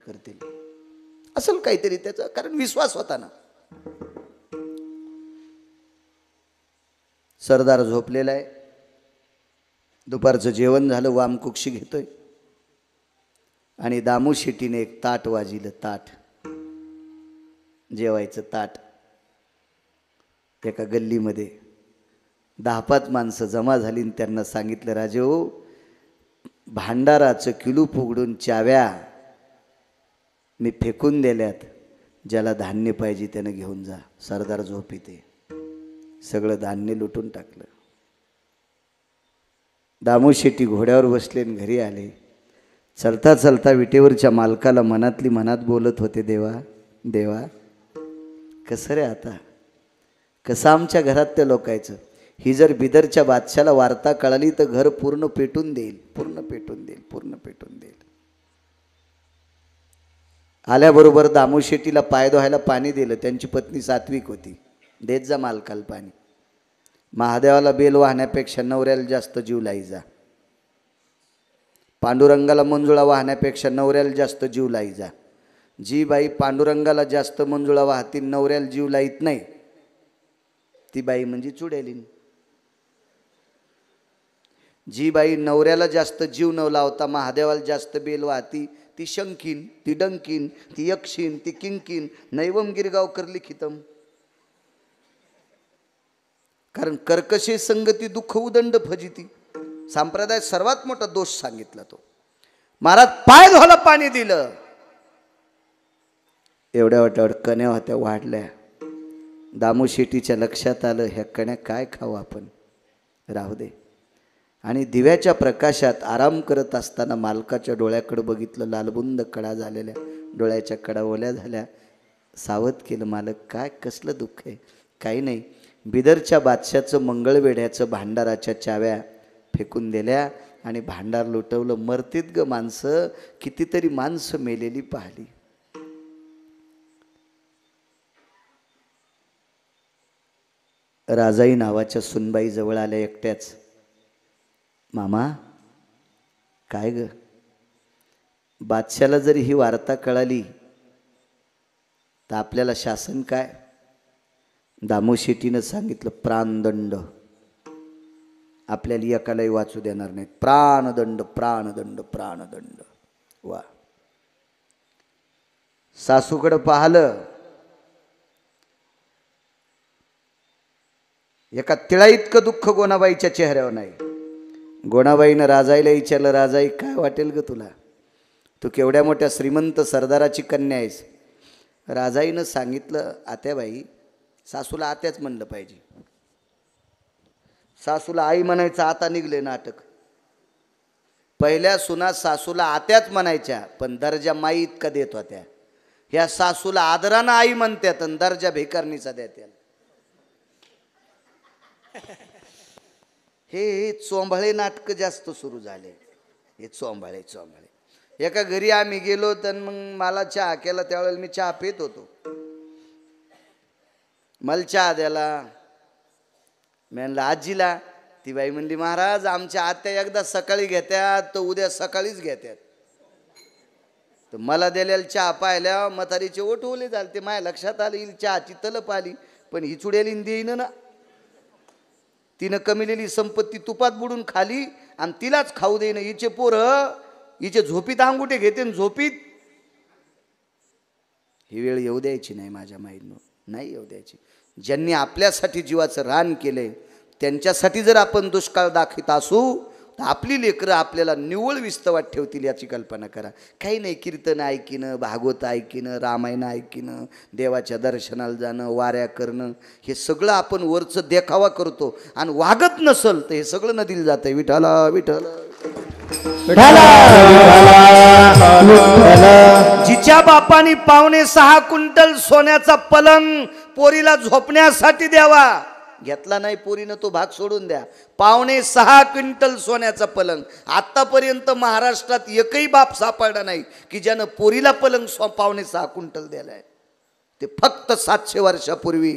करतील असेल काहीतरी त्याचा, कारण विश्वास होता ना. सरदार झोपलेला आहे. दुपारचं जेवण झालं, वामकुक्षी घेतोय आणि दामू शेट्टीने एक ताट वाजिलं. ताट, जेवायचं ताट. एका गल्लीमध्ये 10-5 माणसं जमा झाली. त्यांना सांगितलं, राजे हो, भांडाराचं किलूप उघडून चाव्या मी फेकून दिल्यात, ज्याला धान्य पाहिजे त्यानं घेऊन जा. सरदार झोपीते. सगळं धान्य लुटून टाकलं. दामू शेट्टी घोड्यावर बसले आणि घरी आले. चलता चलता विटेवरच्या मालकाला मनातली मनात बोलत होते, देवा देवा, कसं रे आता, कसं आमच्या घरात त्या लोकायचं. ही जर बिदरच्या बादशाला वार्ता कळाली तर घर पूर्ण पेटून देईल, पूर्ण पेटून देईल, पूर्ण पेटून देईल. आल्याबरोबर दामू शेट्टीला पाय धुवायला पाणी दिलं. त्यांची पत्नी सात्विक होती. देत जा मालकाला पाणी. महादेवाला बेल वाहण्यापेक्षा नवऱ्याला जास्त जीव लाई जा. पांडुरंगाला मंजुळा वाहण्यापेक्षा नवऱ्याला जास्त जीव लाई जा. जी बाई पांडुरंगाला जास्त मंजुळा वाहतील, नवऱ्याला जीव लाईत नाही, ती बाई म्हणजे चुडेलीन. जी बाई नवऱ्याला जास्त जीव न लावता महादेवाला जास्त बेल वाहती, ती शंकीन, ती डंकीन, ती यक्षीन, ती किंकीन. नैवम गिरगावकर लिखितम. कारण कर्कशे संगती दुःख उदंड फजिती. संप्रदाय सर्वात मोठा दोष सांगितला तो. महाराज पाय धुवायला पाणी दिलं. एवढ्या वाट्यावर कण्या होत्या वाढल्या. दामू शेट्टीच्या लक्षात आलं, ह्या कण्या काय खाऊ आपण, राहू दे. आणि दिव्याच्या प्रकाशात आराम करत असताना मालकाच्या डोळ्याकडे बघितलं. लालबुंद कडा झालेल्या डोळ्याच्या कडा ओल्या झाल्या. सावध केलं, मालक काय कसलं दुःख आहे. काही नाही, बिदरच्या बादशाचं मंगळवेढ्याचं भांडाराच्या चाव्या फेकून दिल्या आणि भांडार लुटवलं. मरतीत ग माणसं, कितीतरी माणसं मेलेली पाहिली. राजाई नावाच्या सुनबाई जवळ आल्या एकट्याच. मामा काय ग, बादशाला जरी ही वार्ता कळाली तर आपल्याला शासन काय. दामू शेट्टीनं सांगितलं, प्राणदंड. आपल्याला एकालाही वाचू देणार नाहीत. प्राणदंड, प्राणदंड, प्राणदंड. वा. सासूकडं पाहिलं, एका तिळा इतकं दुःख गोणाबाईच्या चेहऱ्यावर नाही. गोणाबाईनं राजाईला विचारलं, राजाई काय वाटेल ग तुला, तू केवढ्या मोठ्या श्रीमंत सरदाराची कन्या आहेस. राजाईनं सांगितलं, आत्याबाई, सासूला आत्याच म्हणलं पाहिजे. सासूला आई म्हणायचं, आता निघले नाटक. पहिल्या सुना सासूला आत्याच म्हणायच्या, पण दर्जा माई इतका देत होत्या. ह्या सासूला आदरानं आई म्हणतात आणि दर्जा भिकारणीचा देत्या. हे चोंभाळे नाटक जास्त सुरू झाले. हे चोंभाळे चोंभाळे. एका घरी आम्ही गेलो तर मग मला चहा केला. त्यावेळेला मी चहा पित होतो. मला चहा द्याला मी म्हणलं आजीला. ती बाई म्हणली, महाराज आमच्या आत्या एकदा सकाळी घेत्यात तर उद्या सकाळीच घेत्यात. तर मला दिलेला चहा पाहिल्या म्हातारीचे ओठ ओले झाले. ते माझ्या लक्षात आलं, हिला चहाची तलप आली. पण ही चुडेली देईन ना. तिनं कमिलेली संपत्ती तुपात बुडून खाली आणि तिलाच खाऊ देईन. हिचे पोरं हिचे झोपीत अंगुठे घेते झोपीत. ही वेळ येऊ द्यायची नाही माझ्या माईनं, नाही येऊ द्यायची. ज्यांनी आपल्यासाठी जीवाचं रान केले त्यांच्यासाठी जर आपण दुष्काळ दाखवित असू तर आपली लेकरं आपल्याला निव्वळ विस्तवात ठेवतील याची कल्पना करा. काही नाही, कीर्तन ऐकिनं, भागवत ऐकिनं, रामायण ऐकिनं, देवाच्या दर्शनाला जाणं, वाऱ्या करणं, हे सगळं आपण वरचं देखावा करतो. आणि वागत नसल तर हे सगळं नदीला जातंय. विठाला विठाला जिच्या बापानी 5.5 क्विंटल सोन्याचा पलंग पोरीला झोपण्यासाठी द्यावा, घेतला नाही पोरीनं तो भाग सोडून द्या. 5.5 क्विंटल सोन्याचा पलंग. आतापर्यंत महाराष्ट्रात एकही बाप सापडला नाही की ज्यानं पोरीला पलंग 5.5 क्विंटल दिलाय. ते फक्त 700 वर्षापूर्वी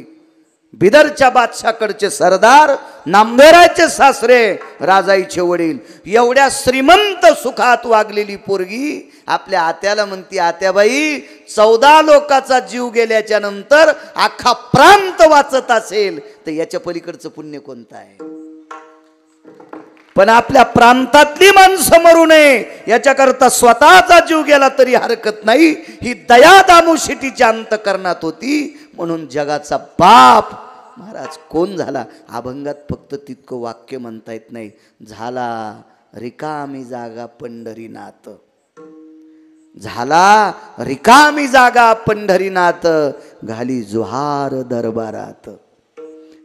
बिदरच्या बादशाकडचे सरदार, नामदेवरायचे सासरे, राजाईचे वडील, एवढ्या श्रीमंत सुखात वागलेली पोरगी आपल्या आत्याला म्हणती, आत्याबाई 14 लोकांचा जीव गेल्याच्या नंतर अख्खा प्रांत वाचत असेल तर याच्या पलीकडचं पुण्य कोणतं आहे? पण आपल्या प्रांतातली माणसं मरू नये याच्याकरता स्वतःचा जीव गेला तरी हरकत नाही, ही दया दामू शेटीच्या अंतकरणात होती. म्हणून जगाचा बाप महाराज कोण झाला? अभंगात फक्त तितकं वाक्य म्हणता येत नाही, झाला रिकामी जागा पंढरीनाथ, झाला रिकामी जागा पंढरीनाथ, घाली जुहार दरबारात,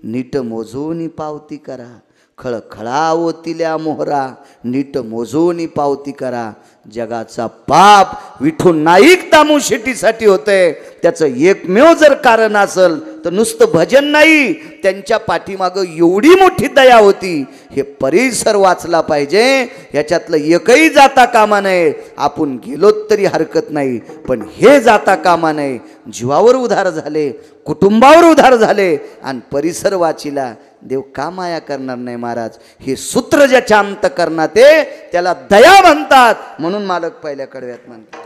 नीट मोजूनी पावती करा, खळखळा ओतिल्या मोहरा, नीट मोजूनी पावती करा. जगाचा पाप विठू नाईक दामू शेटीसाठी होतंय. त्याचं एकमेव जर कारण असेल तर नुसतं भजन नाही, त्यांच्या पाठीमागं एवढी मोठी दया होती. हे परिसर वाचला पाहिजे, याच्यातलं एकही जाता कामा नये. आपण गेलो तरी हरकत नाही, पण हे जाता कामा नये. जीवावर उधार झाले, कुटुंबावर उधार झाले आणि परिसर वाचिला. देव का माया करणार नाही महाराज? हे सूत्र ज्याच्या अंतकरणात आहे त्याला दया म्हणतात. म्हणून मालक पहिल्या कडव्यात म्हणतात,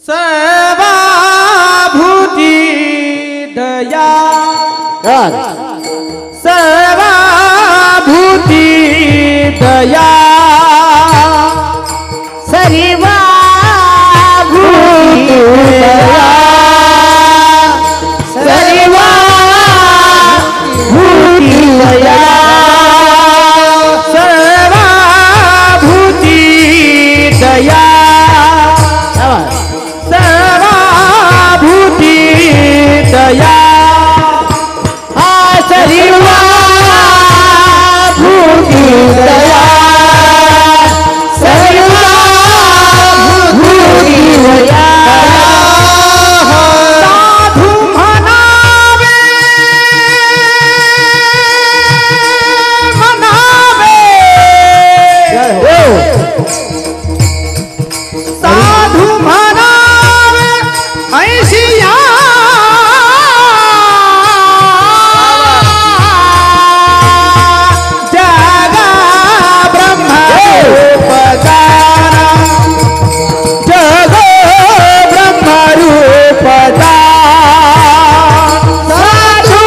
सर्वाभूती दया, सर्वाभूती दया, सर्वाभूती दया, सर्वाभूती दया, सर्वाभूती दया, सर्वाभूती दया, सर्वाभूती दया, सर्वाभूती दया. साधू म्हणावे, म्हणावे, साधू म्हणावे ऐशिया, जगा ब्रह्मरूपधारा, जग ब्रह्मरूपधारा. साधू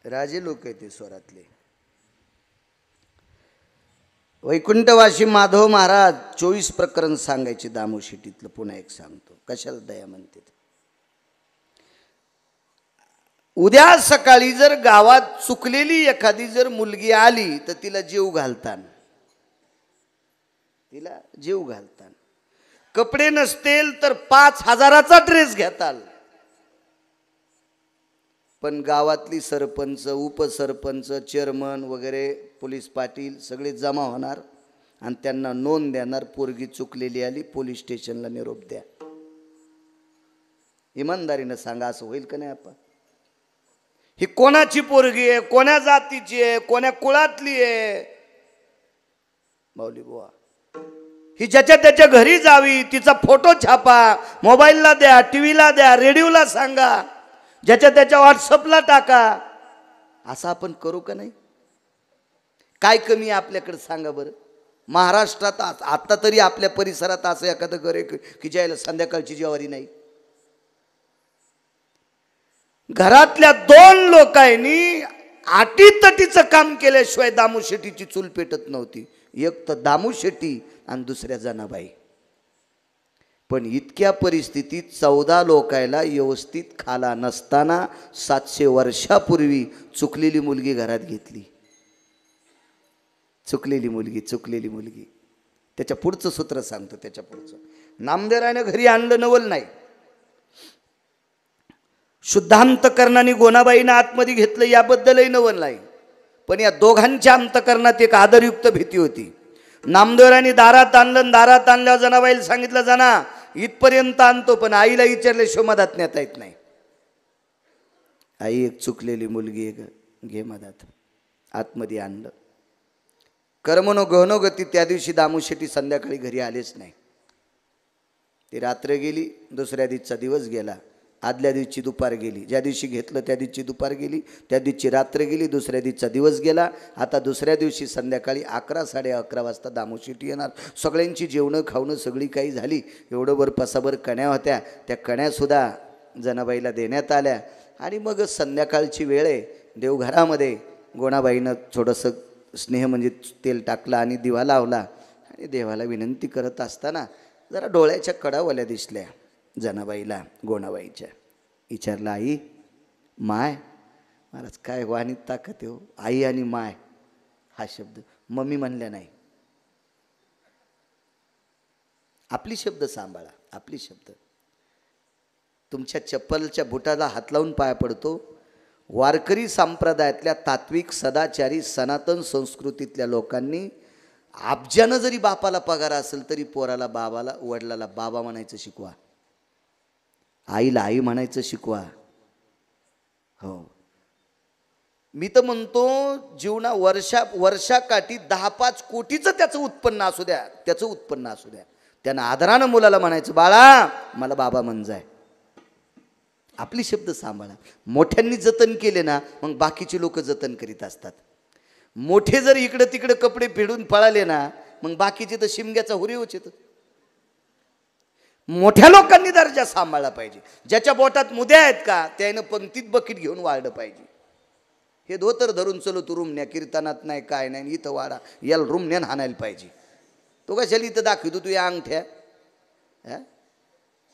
राजे लोक आहेत ते स्वरातले. वैकुंठवासी माधव महाराज 24 प्रकरण सांगायचे दामू शेटीतलं. पुन्हा एक सांगतो, कशाला दया म्हणते. उद्या सकाळी जर गावात चुकलेली एखादी जर मुलगी आली तर तिला जीव घालतान, तिला जीव घालतान. कपडे नसतील तर 5,000चा ड्रेस घेताल. पण गावातली सरपंच, उपसरपंच, चेअरमन वगैरे, पोलीस पाटील सगळे जमा होणार आणि त्यांना नोंद देणार, पोरगी चुकलेली आली, पोलीस स्टेशनला निरोप द्या. इमानदारीनं सांगा, असं होईल का नाही? आपण ही कोणाची पोरगी आहे, कोण्या जातीची आहे, कोण्या कुळातली आहे? माऊली बुवा, ही ज्याच्या त्याच्या घरी जावी, तिचा फोटो छापा, मोबाईलला द्या, टीव्हीला द्या, रेडिओला सांगा, ज्याच्या त्याच्या व्हॉट्सअपला टाका. असं आपण करू का नाही? काय कमी आहे आपल्याकडे सांगा बरं? महाराष्ट्रात आता तरी आपल्या परिसरात असं एखादं घर आहे की ज्याला संध्याकाळची जेवारी नाही. घरातल्या 2 लोकांनी आटीतटीचं काम केल्याशिवाय दामू शेटीची चूल पेटत नव्हती. एक तर दामू शेटी आणि दुसऱ्या जनाबाई. पण इतक्या परिस्थितीत 14 लोकायला व्यवस्थित खाला नसताना 700 वर्षापूर्वी चुकलेली मुलगी घरात घेतली. चुकलेली मुलगी, चुकलेली मुलगी. त्याच्या पुढचं सूत्र सांगतो. त्याच्या पुढचं नामदेवरायनं घरी आणलं नवल नाही. शुद्ध अंतकरणाने गोनाबाईनं आतमध्ये घेतलं याबद्दलही नवललाय, पण या दोघांच्या अंतकरणात एक आदरयुक्त भीती होती. नामदेवरांनी दारात आणलं, दारात आणल्यावर जनाबाईला सांगितलं जाना इथपर्यंत आणतो, पण आईला विचारले शोमदात नेता येत नाही. आई एक चुकलेली मुलगी आहे, घे मधात. आतमध्ये आणलं. कर्मनो गहनोगती त्या दिवशी दामूशेट्टी संध्याकाळी घरी आलेच नाही. ती रात्र गेली, दुसऱ्या दिवशीचा दिवस गेला, आदल्या दिवशी दुपार गेली, ज्या दिवशी घेतलं त्या दिवशी दुपार गेली, त्या दिवशी रात्र गेली, दुसऱ्या दिवशीचा दिवस गेला. आता दुसऱ्या दिवशी संध्याकाळी 11 साडे 11 वाजता दामूशेट्टी येणार. सगळ्यांची जेवणं खावणं सगळी काही झाली. एवढं वर पसाभर कण्या होत्या, त्या कण्यासुद्धा जनाबाईला देण्यात आल्या. आणि मग संध्याकाळची वेळ आहे, देवघरामध्ये गोणाबाईनं थोडंसं स्नेह म्हणजे तेल टाकलं आणि दिवा लावला. आणि देवाला विनंती करत असताना जरा डोळ्याच्या कडावल्या दिसल्या जनाबाईला गोणाबाईच्या. विचारलं, आई माय. महाराज काय वाणीत ताकद हो, आई आणि माय हा शब्द. मम्मी म्हणल्या नाही. आपली शब्द सांभाळा, आपली शब्द. तुमच्या चप्पलच्या बुटाला हात लावून पाया पडतो. वारकरी संप्रदायातल्या तात्विक सदाचारी सनातन संस्कृतीतल्या लोकांनी अब्जानं जरी बापाला पगार असेल तरी पोराला बाबाला वडिलाला बाबा म्हणायचं शिकवा, आईला आई म्हणायचं शिकवा. हो, मी तर म्हणतो जीवना वर्षाकाठी 10-5 कोटीचं त्याचं उत्पन्न असू द्या, त्याचं उत्पन्न असू द्या, त्यानं आदरानं मुलाला म्हणायचं बाळा मला बाबा म्हणजाय. आपली शब्द सांभाळा. मोठ्यांनी जतन केले ना मग बाकीचे लोक जतन करीत असतात. मोठे जर इकडे तिकडे कपडे फेडून पळाले ना मग बाकीचे तर शिमग्याचा हुरीवच येतं. मोठ्या लोकांनी दर्जा सांभाळला पाहिजे. ज्याच्या बोटात मुद्या आहेत का त्यानं पंक्तीत बकीट घेऊन वाढलं पाहिजे. हे धोतर धरून चलो तू रूमण्या, कीर्तनात नाही काय नाही, इथं वाडा, याला रूमण्यान हाणायला पाहिजे. तो कशाला इथं दाखवतो तू या अंगठ्या.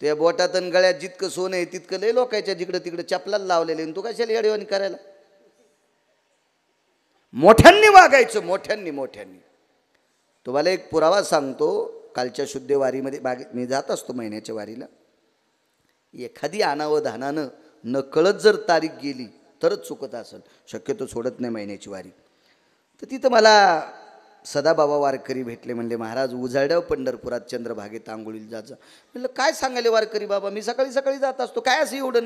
त्या बोटात आणि गळ्यात जितकं सोनं आहे तितकं लय लोकांच्या जिकडं तिकडं चपलाला लावलेले, तू कशाला येडेवाणी करायला. मोठ्यांनी वागायचं, मोठ्यांनी. तुम्हाला एक पुरावा सांगतो. कालच्या शुद्ध वारीमध्ये मी जात असतो महिन्याच्या वारीला. एखादी अनावधानानं नकळत जर तारीख गेली तरच चुकत असेल, शक्यतो सोडत नाही महिन्याची वारी. तर तिथं मला सदाबाबा वारकरी भेटले. म्हणले महाराज उजाड्याव पंढरपुरात चंद्रभागेत आंघोळीला जायचं. म्हणलं काय सांगाले वारकरी बाबा, मी सकाळी सकाळी जात असतो, काय असं एवढं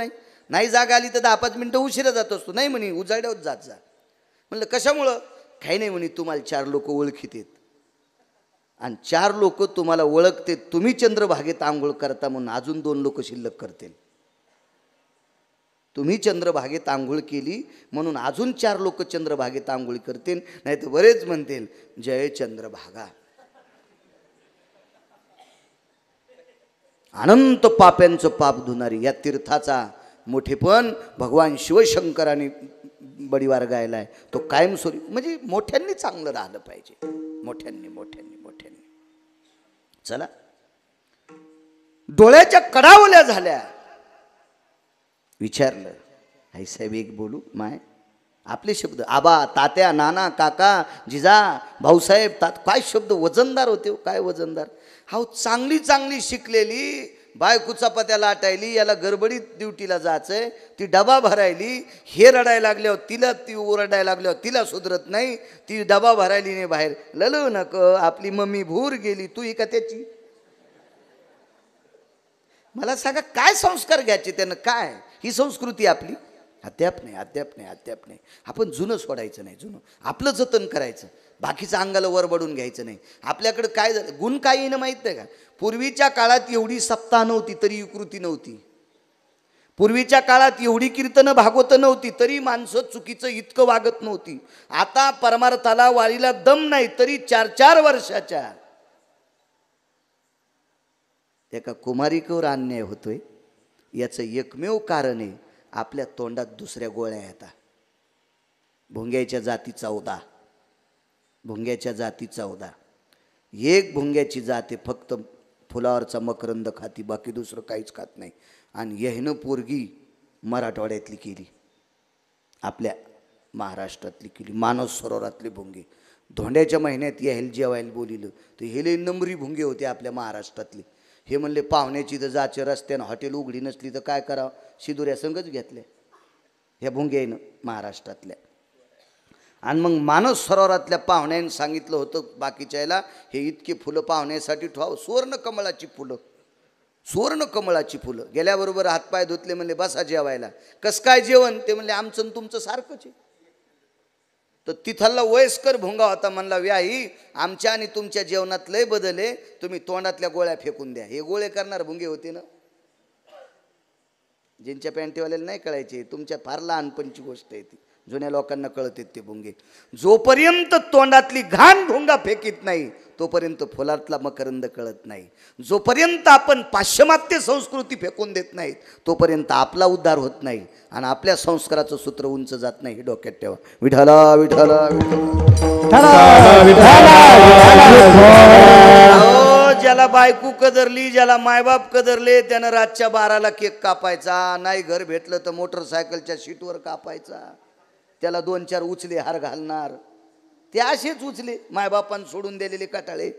नाही जागा आली तर 10-5 मिनटं उशिरा जात असतो. नाही म्हणे उजाड्यावर जात जा. म्हणलं कशामुळं. काही नाही म्हणे तुम्हाला 4 लोक ओळखीत आहेत आणि 4 लोक तुम्हाला ओळखते, तुम्ही चंद्रभागेत आंघोळ करता म्हणून अजून 2 लोक शिल्लक करतील. तुम्ही चंद्रभागेत आंघोळ केली म्हणून अजून 4 लोक चंद्रभागेत आंघोळी करतील, नाही तर बरेच म्हणतील जय चंद्रभागा. अनंत पाप्यांचं पाप धुणारी या तीर्थाचा मोठेपण भगवान शिवशंकरांनी बडीवार गायलाय. तो कायमस्वरूपी म्हणजे मोठ्यांनी चांगलं राहिलं पाहिजे. मोठ्यांनी. चला, डोळ्याच्या कडावल्या झाल्या. विचारलं आई साहेब एक बोलू माय. आपले शब्द आबा, तात्या, नाना, काका, जिजा, भाऊसाहेब, काय शब्द वजनदार होते. काय वजनदार. हा चांगली शिकलेली बायकोचा पत्या लाटायली, याला गडबडीत ड्युटीला जायचंय, ती डबा भरायली, हे रडायला लागल्यावर तिला, ती ओरडायला लागल्यावर तिला सुधरत नाही, ती डबा भरायली नाही बाहेर. ललू नको, आपली मम्मी भूर गेली, तू ही का त्याची. मला सांगा काय संस्कार घ्यायचे त्यानं. काय ही संस्कृती आपली. अद्याप नाही. आपण जुनं सोडायचं नाही, जुनं आपलं जतन करायचं, बाकीचं अंगाला वरबडून घ्यायचं नाही. आपल्याकडं काय झालं, गुण काही ना माहीत नाही का. पूर्वीच्या काळात एवढी सप्ताह नव्हती तरी विकृती नव्हती. पूर्वीच्या काळात एवढी कीर्तनं भागवतं नव्हती तरी माणसं चुकीचं इतकं वागत नव्हती. आता परमार्थाला वारीला दम नाही तरी 4-4 वर्षाच्या एका कुमारिकेवर अन्याय होतोय. याचं एकमेव कारण आहे आपल्या तोंडात दुसऱ्या गोळ्या येतात. भुंग्याच्या जाती 14. भुंग्याच्या जाती 14. एक भुंग्याची जाते फक्त फुलावरचा मकरंद खाती, बाकी दुसरं काहीच खात नाही. आणि यहनं पोरगी मराठवाड्यातली केली, आपल्या महाराष्ट्रातली केली, मानस सरोवरातली भुंगे. धोंड्याच्या महिन्यात याहेल जेवायला बोलिलं तर हे लई नंबरी भुंगे होते आपल्या महाराष्ट्रातली. हे म्हणले पाहुण्याची तर जाचे रस्त्यानं हॉटेल उघडी नसली तर काय करावं, शिदुऱ्या संघच घेतल्या ह्या भुंग्यानं महाराष्ट्रातल्या. आणि मग मानस सरोवरातल्या पाहुण्यांनी सांगितलं होतं बाकीच्याला, हे इतके फुलं पाहुण्यासाठी ठेवावं, सुवर्ण कमळाची फुलं, सुवर्ण कमळाची फुलं. गेल्याबरोबर हातपाय धुतले, म्हणले बसा जेवायला. कसं काय जेवण, ते म्हणले आमचं आणि तुमचं सारखंच आहे. तर तिथला वयस्कर भोंगा होता, म्हणला व्याही आमच्या आणि तुमच्या जेवणात लय बदले, तुम्ही तोंडातल्या गोळ्या फेकून द्या. हे गोळे करणार भुंगे होते ना, ज्यांच्या पॅन्टीवाल्याला नाही कळायचे, तुमच्या फार लहानपणची गोष्ट आहे ती, जुन्या लोकांना कळत ते भुंगे. जोपर्यंत तोंडातली घाण भुंगा फेकीत नाही तोपर्यंत फुलातला मकरंद कळत नाही. जोपर्यंत आपण पाश्चिमात्य संस्कृती फेकून देत नाहीत तोपर्यंत आपला उद्धार होत नाही आणि आपल्या संस्काराचं सूत्र उंच जात नाही. हे डोक्यात ठेवा. विठ्ठला विठ्ठला ज्याला बायको कदरली, ज्याला मायबाप कदरले, त्यानं रातच्या 12ला केक कापायचा, नाही घर भेटलं तर मोटरसायकलच्या सीटवर कापायचा, त्याला 2-4 उचले हार घालणार. ते असेच उचले मायबापान सोडून दिलेले कटाळे.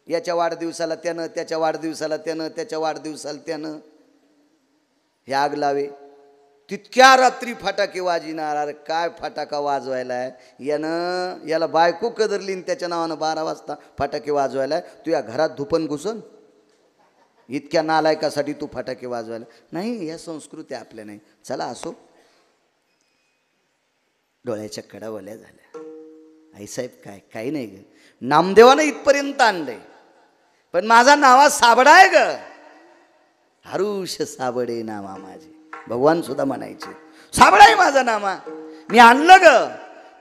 याच्या वाढदिवसाला त्यानं, त्याच्या वाढदिवसाला त्यानं, त्याच्या वाढदिवसाला त्यानं हे आग लावे. तितक्या रात्री फटाके वाजिणार. अरे काय फटाका वाजवायला आहे यानं, याला बायको कदरली आणि त्याच्या नावानं 12 वाजता फटाके वाजवायला आहे. तू या घरात धुपन घुसन, इतक्या नालायकासाठी तू फटाके वाजवायला नाही. या संस्कृती आपल्या नाही. चला असो. डोळ्याच्या कडा वल्या झाल्या. आईसाहेब काय काही नाही ग, नामदेवानं इथपर्यंत आणलंय, पण माझा नावा साबडा आहे ग, हरुष साबडे नामा माझे. भगवान सुद्धा म्हणायचे साबडा आहे माझा नामा. मी आणलं ग,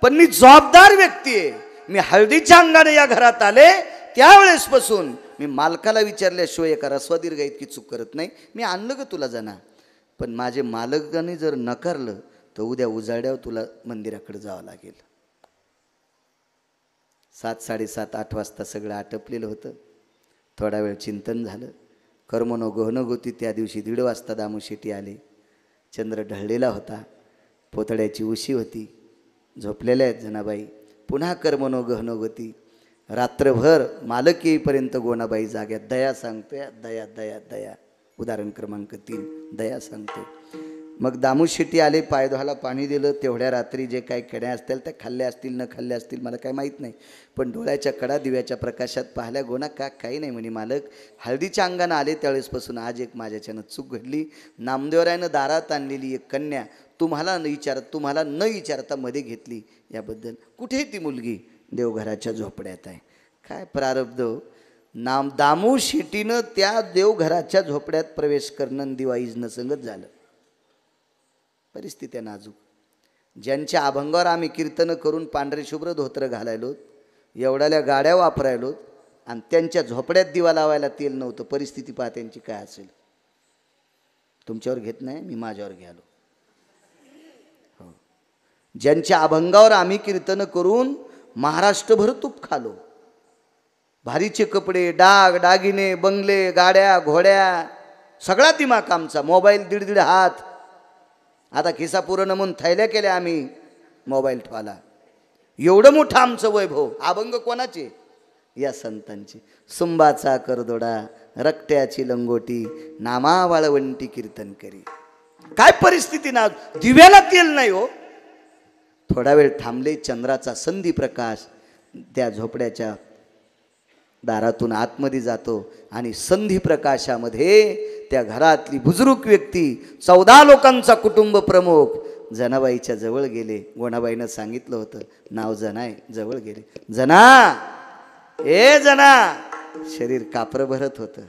पण मी जबाबदार व्यक्ती आहे. मी हळदीच्या अंगाने या घरात आले त्यावेळेसपासून मी मालकाला विचारल्याशिवाय एका रस्वादीर्घ इतकी चूक करत नाही. मी आणलं ग तुला जना, पण माझे मालकाने जर नकारलं तर उद्या उजाड्यावर तुला मंदिराकडे जावं लागेल. 7, 7:30, 8 वाजता सगळं आटपलेलं होतं. थोडा वेळ चिंतन झालं. कर्मनो गहनो गोती. त्या दिवशी 1:30 वाजता दामू शेट्टी आले. चंद्र ढळलेला होता, पोतड्याची उशी होती. झोपलेल्या आहेत जनाबाई. पुन्हा कर्मनो गहनो गोती. रात्रभर मालक येईपर्यंत गोणाबाई जाग्यात. दया सांगतोय, दया दया दया. उदाहरण क्रमांक 3, दया सांगतो. मग दामू शेट्टी आले, पायधुवाला पाणी दिलं. तेवढ्या रात्री जे काही कड्या असतील त्या खाल्ल्या असतील न खाल्ल्या असतील मला काही माहीत नाही, पण डोळ्याच्या कडा दिव्याच्या प्रकाशात पाहिल्या. गोना का काही नाही म्हणे मालक. हळदीच्या अंगानं आले त्यावेळेसपासून आज एक माझ्याच्यानं चूक घडली. नामदेवरायानं दारात आणलेली एक कन्या तुम्हाला न विचारता मध्ये घेतली. याबद्दल कुठे ती मुलगी? देवघराच्या झोपड्यात आहे. काय प्रारब्ध. दामू शेट्टीनं त्या देवघराच्या झोपड्यात प्रवेश करणं दिवाळीजनं संगत झालं. परिस्थिती नाजूक. ज्यांच्या अभंगावर आम्ही कीर्तन करून पांढरे शुभ्र धोत्र घालायलो, एवढ्याल्या गाड्या वापरायलो आणि त्यांच्या झोपड्यात दिवा लावायला तेल नव्हतं. परिस्थिती पहा त्यांची काय असेल. तुमच्यावर घेत नाही मी, माझ्यावर घ्यालो. हो, ज्यांच्या अभंगावर आम्ही कीर्तन करून महाराष्ट्रभर तूप खालो. भारीचे कपडे, डाग दागिने, बंगले, गाड्या घोड्या, सगळा दिमाग आमचा. मोबाईल 1.5 हात. आता खिसा पुरण म्हणून थैल्या केल्या आम्ही मोबाईल ठेवाला. एवढं मोठं आमचं वैभव. अभंग कोणाचे? या संतांची. सुंबाचा करदोडा, रक्त्याची लंगोटी, नामा वाळवंटी कीर्तन करी. काय परिस्थिती ना. दिव्याला तेल नाही हो. थोडा वेळ थांबले. चंद्राचा संधी प्रकाश त्या झोपड्याच्या दारातून आतमध्ये जातो आणि संधी प्रकाशामध्ये त्या घरातली बुजुर्ग व्यक्ती, 14 लोकांचा कुटुंब प्रमुख जनाबाईच्या जवळ गेले. गोणाबाईनं सांगितलं होतं नाव जना आहे. जवळ गेले. जना, ए जना. शरीर कापरं भरत होतं,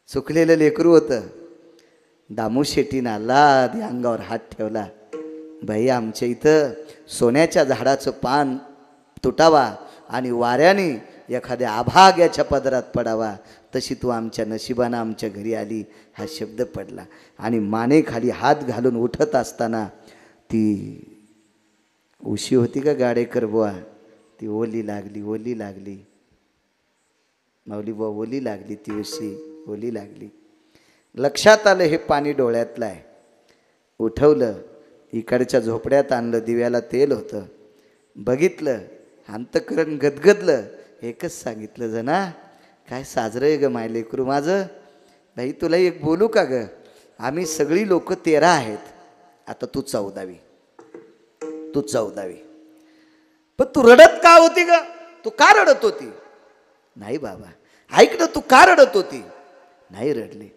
चुकलेलं लेकरू होतं. दामू शेट्टीनं लाद अंगावर हात ठेवला. बाई, आमच्या इथं सोन्याच्या झाडाचं पान तुटावा आणि वाऱ्याने एखाद्या अभाग्याच्या पदरात पडावा, तशी तू आमच्या नशिबानं आमच्या घरी आली. हा शब्द पडला आणि मानेखाली हात घालून उठत असताना ती उशी होती का गाडेकर बुवा, ती ओली लागली, ओली लागली. माऊली बुवा, ओली लागली ती उशी, ओली लागली. लक्षात आलं हे पाणी डोळ्यातलं आहे. उठवलं, इकडच्या झोपड्यात आणलं. दिव्याला तेल होतं. बघितलं, अंतःकरण गदगदलं. एकच सांगितलं, जना काय साजरं आहे ग माय लेकरू माझं. भाई तुला एक बोलू का ग, आम्ही सगळी लोक 13 आहेत, आता तू 14वी, तू 14वी. पण तू रडत का होती ग, तू का रडत होती? नाही बाबा ऐक ना, तू का रडत होती? नाही रडले.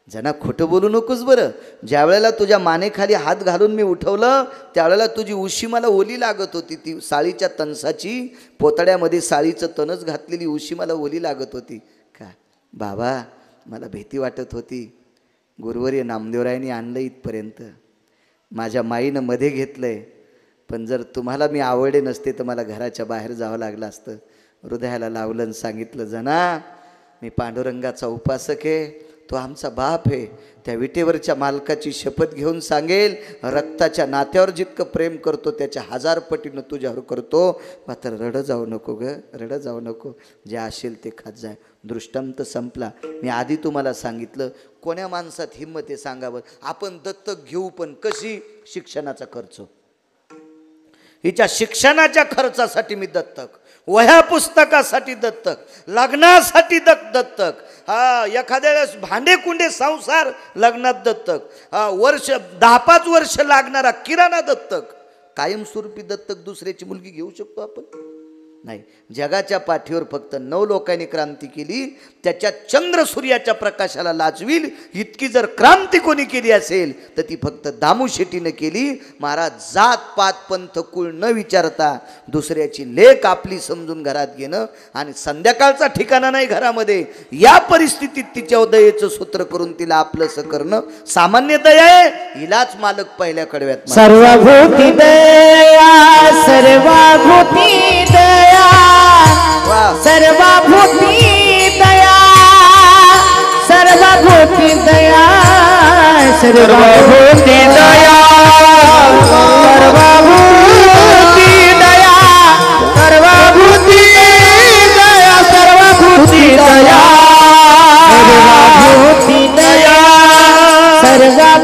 जना खोटं बोलू नकोस बरं. ज्या वेळेला तुझ्या मानेखाली हात घालून मी उठवलं त्यावेळेला तुझी उशी मला ओली लागत होती. ती साळीच्या तणसाची, पोतड्यामध्ये साळीचं तणच घातलेली उशी मला ओली लागत होती का? बाबा मला भीती वाटत होती. गुरुवर्य नामदेवरायांनी आणलं इथपर्यंत, माझ्या माईनं मध्ये घेतलंय. पण जर तुम्हाला मी आवडले नसते तर मला घराच्या बाहेर जावं लागलं असतं. हृदयाला लावलं आणि सांगितलं, जना मी पांडुरंगाचा उपासक आहे, तो आमचा बाप आहे. त्या विटेवरच्या मालकाची शपथ घेऊन सांगेल, रक्ताच्या नात्यावर जितकं प्रेम करतो त्याच्या 1000 पटीनं तुझ्यावर करतो. मात्र रड जाऊ नको ग, रड जाऊ नको. जे असेल ते खात जाय. दृष्टांत संपला. मी आधी तुम्हाला सांगितलं, कोण्या माणसात हिंमत आहे सांगावं. आपण दत्तक घेऊ पण कशी? शिक्षणाचा खर्च. हिच्या शिक्षणाच्या खर्चासाठी मी दत्तक, वह्या पुस्तकासाठी दत्तक, लग्नासाठी दत्तक, एखाद्या वेळेस भांडे कुंडे संसार लग्नात दत्तक, वर्ष 10-5 वर्ष लागणारा किराणा दत्तक. कायमस्वरूपी दत्तक दुसऱ्याची मुलगी घेऊ शकतो आपण? नाही. जगाच्या पाठीवर फक्त 9 लोकांनी क्रांती केली, त्याच्या चंद्र सूर्याच्या प्रकाशाला लाजवील इतकी जर क्रांती कोणी केली असेल तर ती फक्त दामू शेट्टीनं केली. महाराज जात पात पंथ कुळ न विचारता दुसऱ्याची लेक आपली समजून घरात घेणं आणि संध्याकाळचा ठिकाणा नाही घरामध्ये, या परिस्थितीत तिच्या दयेचं सूत्र करून तिला आपलंसं करणं सामान्य दया आहे. हिलाच मालक पहिल्या कडव्यात सर्वभूती दया, सर्वभूती दया, सर्वभूती दया, सर्वभूती दया, सर्वभूती दया, सर्वभूती दया, सर्वभूती दया, सर्वभूती दया, सर्वभूती दया, सर्वभूती दया, सर्वभूती दया,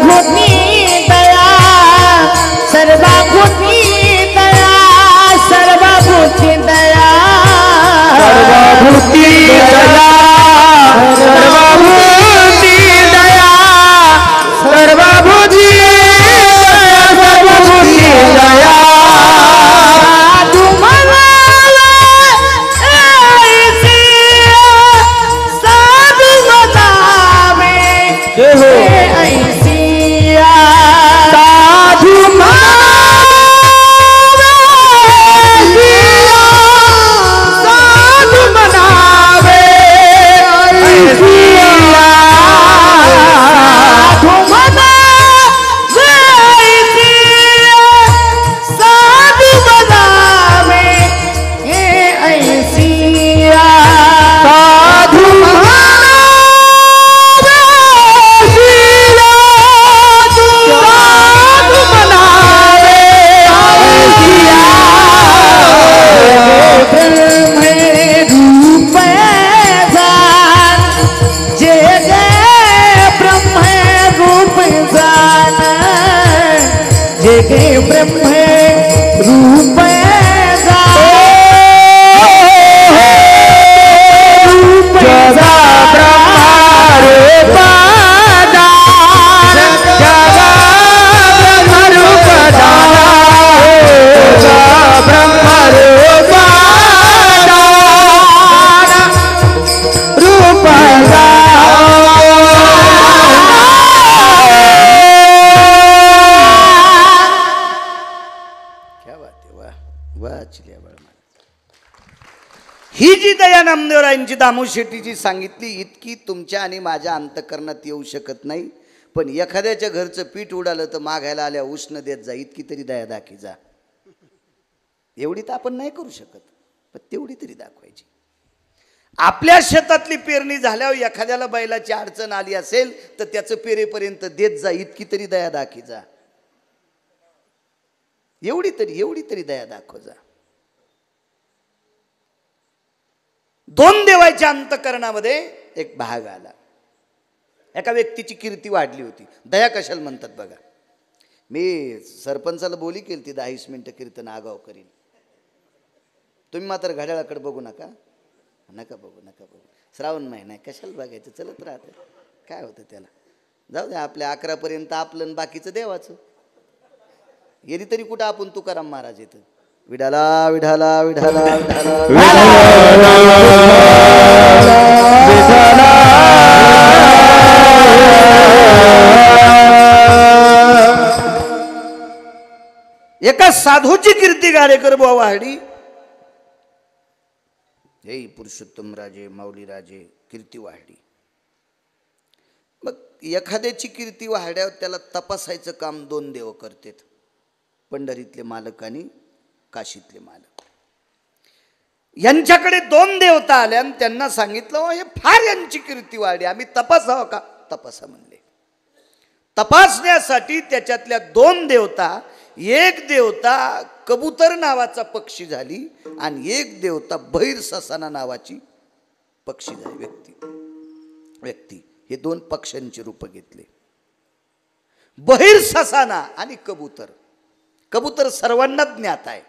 सर्वभूती दया, सर्वभूती दया, सर्वभूती दया, सर्वभूती दया, सर्वभूती दया. तुम्हाला ऐसी साधु बनावे, ऐसी साधु ब्रह्म रूप ही जी दया नामदेवरायांची दामू शेट्टीची सांगितली इतकी तुमच्या आणि माझ्या अंतकरणात येऊ शकत नाही. पण एखाद्याच्या घरचं पीठ उडालं तर मागायला आल्या उष्ण देत जा, इतकी तरी दया दाखी जा. एवढी तर आपण नाही करू शकत, पण तेवढी तरी दाखवायची. आपल्या शेतातली पेरणी झाल्यावर एखाद्याला बैलाची अडचण आली असेल तर त्याचं पेरेपर्यंत देत जा, इतकी तरी दया दाखी जा. एवढी तरी दया दाखव जा. 2 देवाच्या अंतकरणामध्ये एक भाग आला. एका व्यक्तीची कीर्ती वाढली होती. दया कशाला म्हणतात बघा. मी सरपंचाला बोली केली ती 10-20 मिनिटं कीर्तन आगाव करीन. तुम्ही मात्र घड्याळाकडे बघू नका, नका बघू. श्रावण महिना आहे, कशाला बघायचं, चलत राहतं, काय होतं त्याला. जाऊ दे, आपल्या 11पर्यंत आपलं आणि बाकीचं देवाचं. गेली तरी कुठं आपण तुकाराम महाराज येतं, विठाला विठाला विठाला एका साधूची कीर्ती गाडेकर बुवा वाहडी. हे पुरुषोत्तम राजे माऊली राजे कीर्ती वाहडी. मग एखाद्याची कीर्ती वाहड्यावर त्याला तपासायचं काम 2 देव करतात, पंढरीतले मालक आणि काशीतले मालक. यांच्याकडे 2 देवता आल्या आणि त्यांना सांगितलं हे फार यांची कीर्ती वाढली, आम्ही तपासावं का. तपासा म्हणले. तपासण्यासाठी त्याच्यातल्या 2 देवता, एक देवता कबूतर नावाचा पक्षी झाली आणि एक देवता बहिर ससाना नावाची पक्षी झाली, व्यक्ती. हे 2 पक्ष्यांची रूप घेतले, बहिर ससाना आणि कबूतर. कबूतर सर्वांना ज्ञात आहे,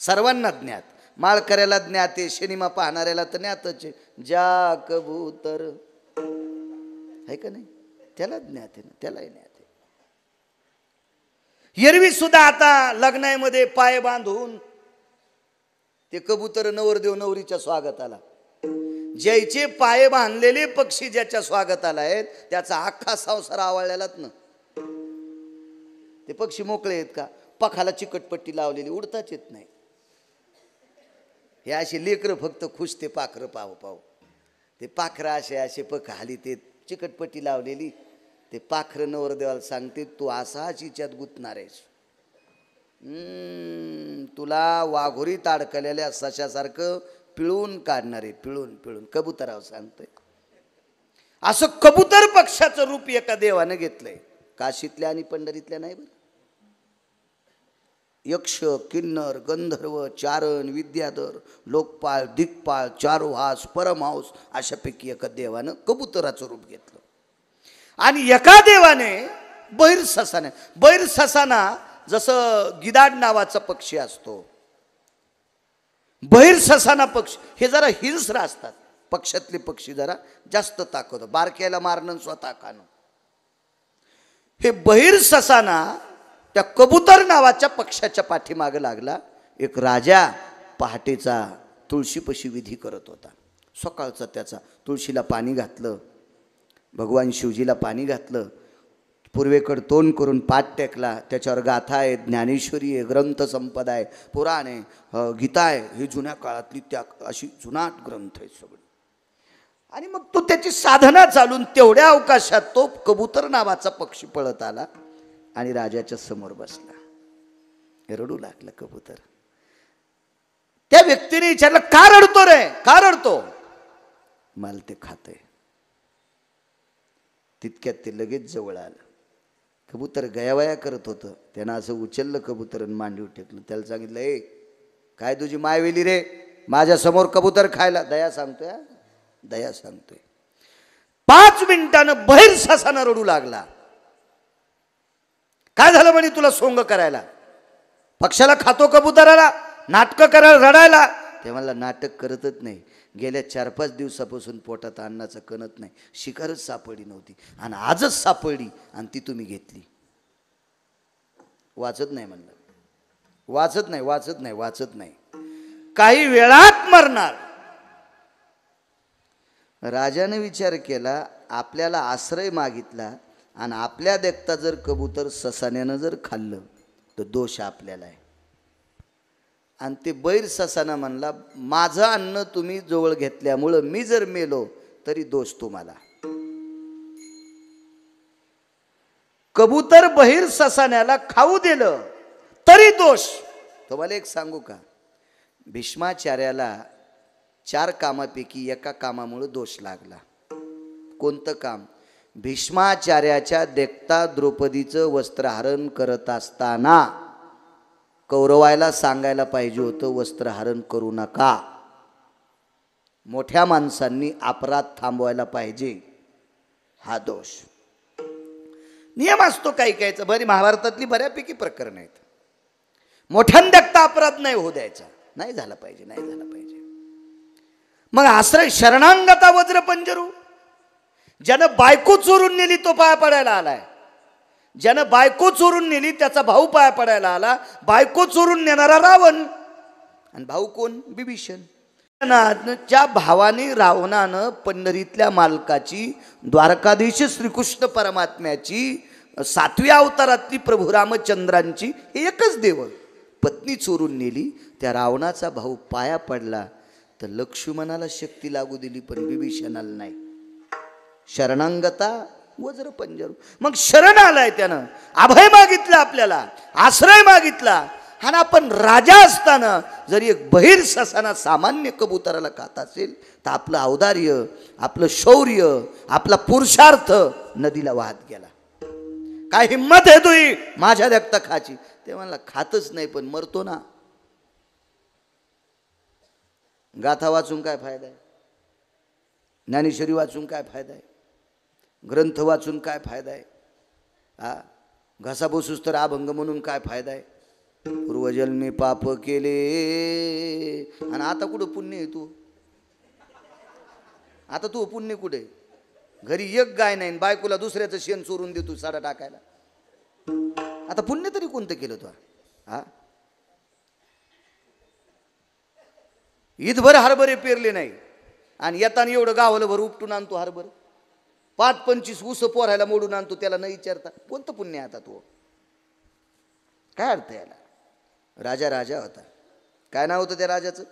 सर्वांना ज्ञात. माळकऱ्याला ज्ञात आहे, सिनेमा पाहणाऱ्याला तर ज्ञातच आहे. ज्या कबूतर आहे का नाही, त्याला ज्ञात आहे ना, त्यालाही ज्ञात आहे. एरवी सुद्धा आता लग्नामध्ये पाय बांधून ते कबूतर नवरदेव नवरीच्या स्वागताला, ज्याचे पाय बांधलेले पक्षी ज्याच्या स्वागताला आहेत त्याचा अख्खा संसार आवळलेलाच ना. ते पक्षी मोकळे आहेत का, पखाला चिकटपट्टी लावलेली, उडताच येत नाही. हे असे लेकरं फक्त खुश, ते पाखरं पाहू पाहू. ते पाखरं असे पख हाली, ते चिकटपट्टी लावलेली, ते पाखरं नवरदेवाला सांगते तू असाच हिच्यात गुंतणार आहेस, तुला वाघोरीत अडकलेल्या सशासारखं पिळून काढणार आहे, पिळून. कबुतराव सांगतोय. असं कबूतर पक्षाचं रूप एका देवानं घेतलंय. काशीतल्या आणि पंढरीतल्या नाही बरं. यक्ष, किन्नर, गंधर्व, चारण, विद्याधर, लोकपाळ, दिक्पाळ, चारुहास, परमहंस अशापैकी एका देवानं कबुतराचं रूप घेतलं. आणि एका देवाने बहिर ससाना, जसं गिधाड नावाचा पक्षी असतो, बहिर ससाना पक्षी हे जरा हिंस्र असतात. पक्षातले पक्षी जरा जास्त ताकद, बारक्याला मारणं स्वतः खाणं. हे बहिर ससाना त्या कबूतर नावाच्या पक्षाच्या पाठीमागे लागला. एक राजा पहाटेचा तुळशीपाशी विधी करत होता. सकाळचा त्याचा तुळशीला पाणी घातलं, भगवान शिवजीला पाणी घातलं, पूर्वेकडे तोंड करून पाठ टेकला. त्याच्यावर गाथा आहे, ज्ञानेश्वरी आहे, ग्रंथसंपदा आहे, पुराण आहे, गीता आहे. ही जुन्या काळातली त्या अशी जुनाट ग्रंथ आहेत सगळे. आणि मग तो त्याची साधना चालून तेवढ्या अवकाशात तो कबूतर नावाचा पक्षी पळत आला आणि राजाच्या समोर बसला. रडू लागला कबूतर. त्या व्यक्तीने विचारलं का रडतो रे, का रडतो. मला ते खातंय. तितक्यात ते लगेच जवळ आलं. कबूतर गयावया करत होतं. त्यानं असं उचललं कबूतर आणि मांडीवर टेकलं. त्याला सांगितलं ए काय तुझी माय वेली रे, माझ्या समोर कबूतर खायला. दया सांगतोय, दया सांगतोय. 5 मिनिटानं बहिर ससाना रडू लागला. काय झालं म्हणे तुला सोंग करायला, पक्षाला खातो कबुतराला, नाटकं करायला, रडायला. ते मला नाटक करतच नाही. गेल्या 4-5 दिवसापासून पोटात अन्नाचं कणत नाही, शिकारच सापडली नव्हती आणि आजच सापडली आणि ती तुम्ही घेतली. वाचत नाही म्हणलं, वाचत नाही. काही वेळात मरणार. राजाने विचार केला, आपल्याला आश्रय मागितला आणि आपल्या देखता जर कबूतर ससाण्यानं जर खाल्लं तर दोष आपल्याला आहे. आणि ते बैर ससाना म्हणला माझं अन्न तुम्ही जवळ घेतल्यामुळं मी जर मेलो तरी दोष तुम्हाला. कबूतर बहिर ससाण्याला खाऊ दिलं तरी दोष. तुम्हाला एक सांगू का, भीष्माचार्याला 4 कामापैकी एका कामामुळे दोष लागला. कोणतं काम. भीष्माचार्याच्या देखता द्रौपदीचं वस्त्रहरण करत असताना कौरवायला सांगायला पाहिजे होतं वस्त्रहरण करू नका. मोठ्या माणसांनी अपराध थांबवायला पाहिजे. हा दोष. नियम असतो काही कायचा. बरी महाभारतातली बऱ्यापैकी प्रकरण आहेत. मोठ्यान देखता अपराध नाही होऊ द्यायचा. नाही झाला पाहिजे. मग आश्रय शरणांगता वज्र पंजरू. ज्यानं बायको चोरून नेली तो पाया पडायला आलाय. ज्यानं बायको चोरून नेली त्याचा भाऊ पाया पडायला आला. बायको चोरून नेणारा रावण आणि भाऊ कोण? बिभीषण. ज्या भावाने रावणानं पंढरीतल्या मालकाची, द्वारकाधीश श्रीकृष्ण परमात्म्याची, 7व्या अवतारातली प्रभू रामचंद्रांची एकच देव पत्नी चोरून नेली. त्या रावणाचा भाऊ पाया पडला तर लक्ष्मणाला शक्ती लागू दिली पण बिभीषणाला नाही. शरणांगता वज्र पंजरू. मग शरण आलाय त्यानं, अभय मागितलं, आपल्याला आश्रय मागितला. आणि आपण राजा असताना जरी एक बहिर ससाना सामान्य कबुतराला खात असेल तर आपलं औदार्य, आपलं शौर्य, आपला पुरुषार्थ नदीला वाहत गेला. काय हिम्मत आहे तुही माझ्या देखता खाची? ते म्हणला खातच नाही पण मरतो ना. गाथा वाचून काय फायदा आहे? ज्ञानेश्वरी वाचून काय फायदा आहे? ग्रंथ वाचून काय फायदा आहे? घसा बसूस तर अभंग म्हणून काय फायदा आहे? पूर्वजन्मी पाप केले आणि आता कुठं पुण्य आहे? तू आता तू पुण्य कुठे? घरी एक गाय नाही, बायकोला दुसऱ्याचं शेण चोरून देतो साडा टाकायला. आता पुण्य तरी कोणतं केलं तू? ईदभर हरभरे पेरले नाही आणि येताना एवढं गावाला भर उपटून आणतो हरभर. 5-25 ऊस पोरायला मोडून आणतो, त्याला न विचारता. कोणतं पुण्य आता तू? काय अर्थ याला? राजा राजा होता. काय नाव होतं त्या राजाचं?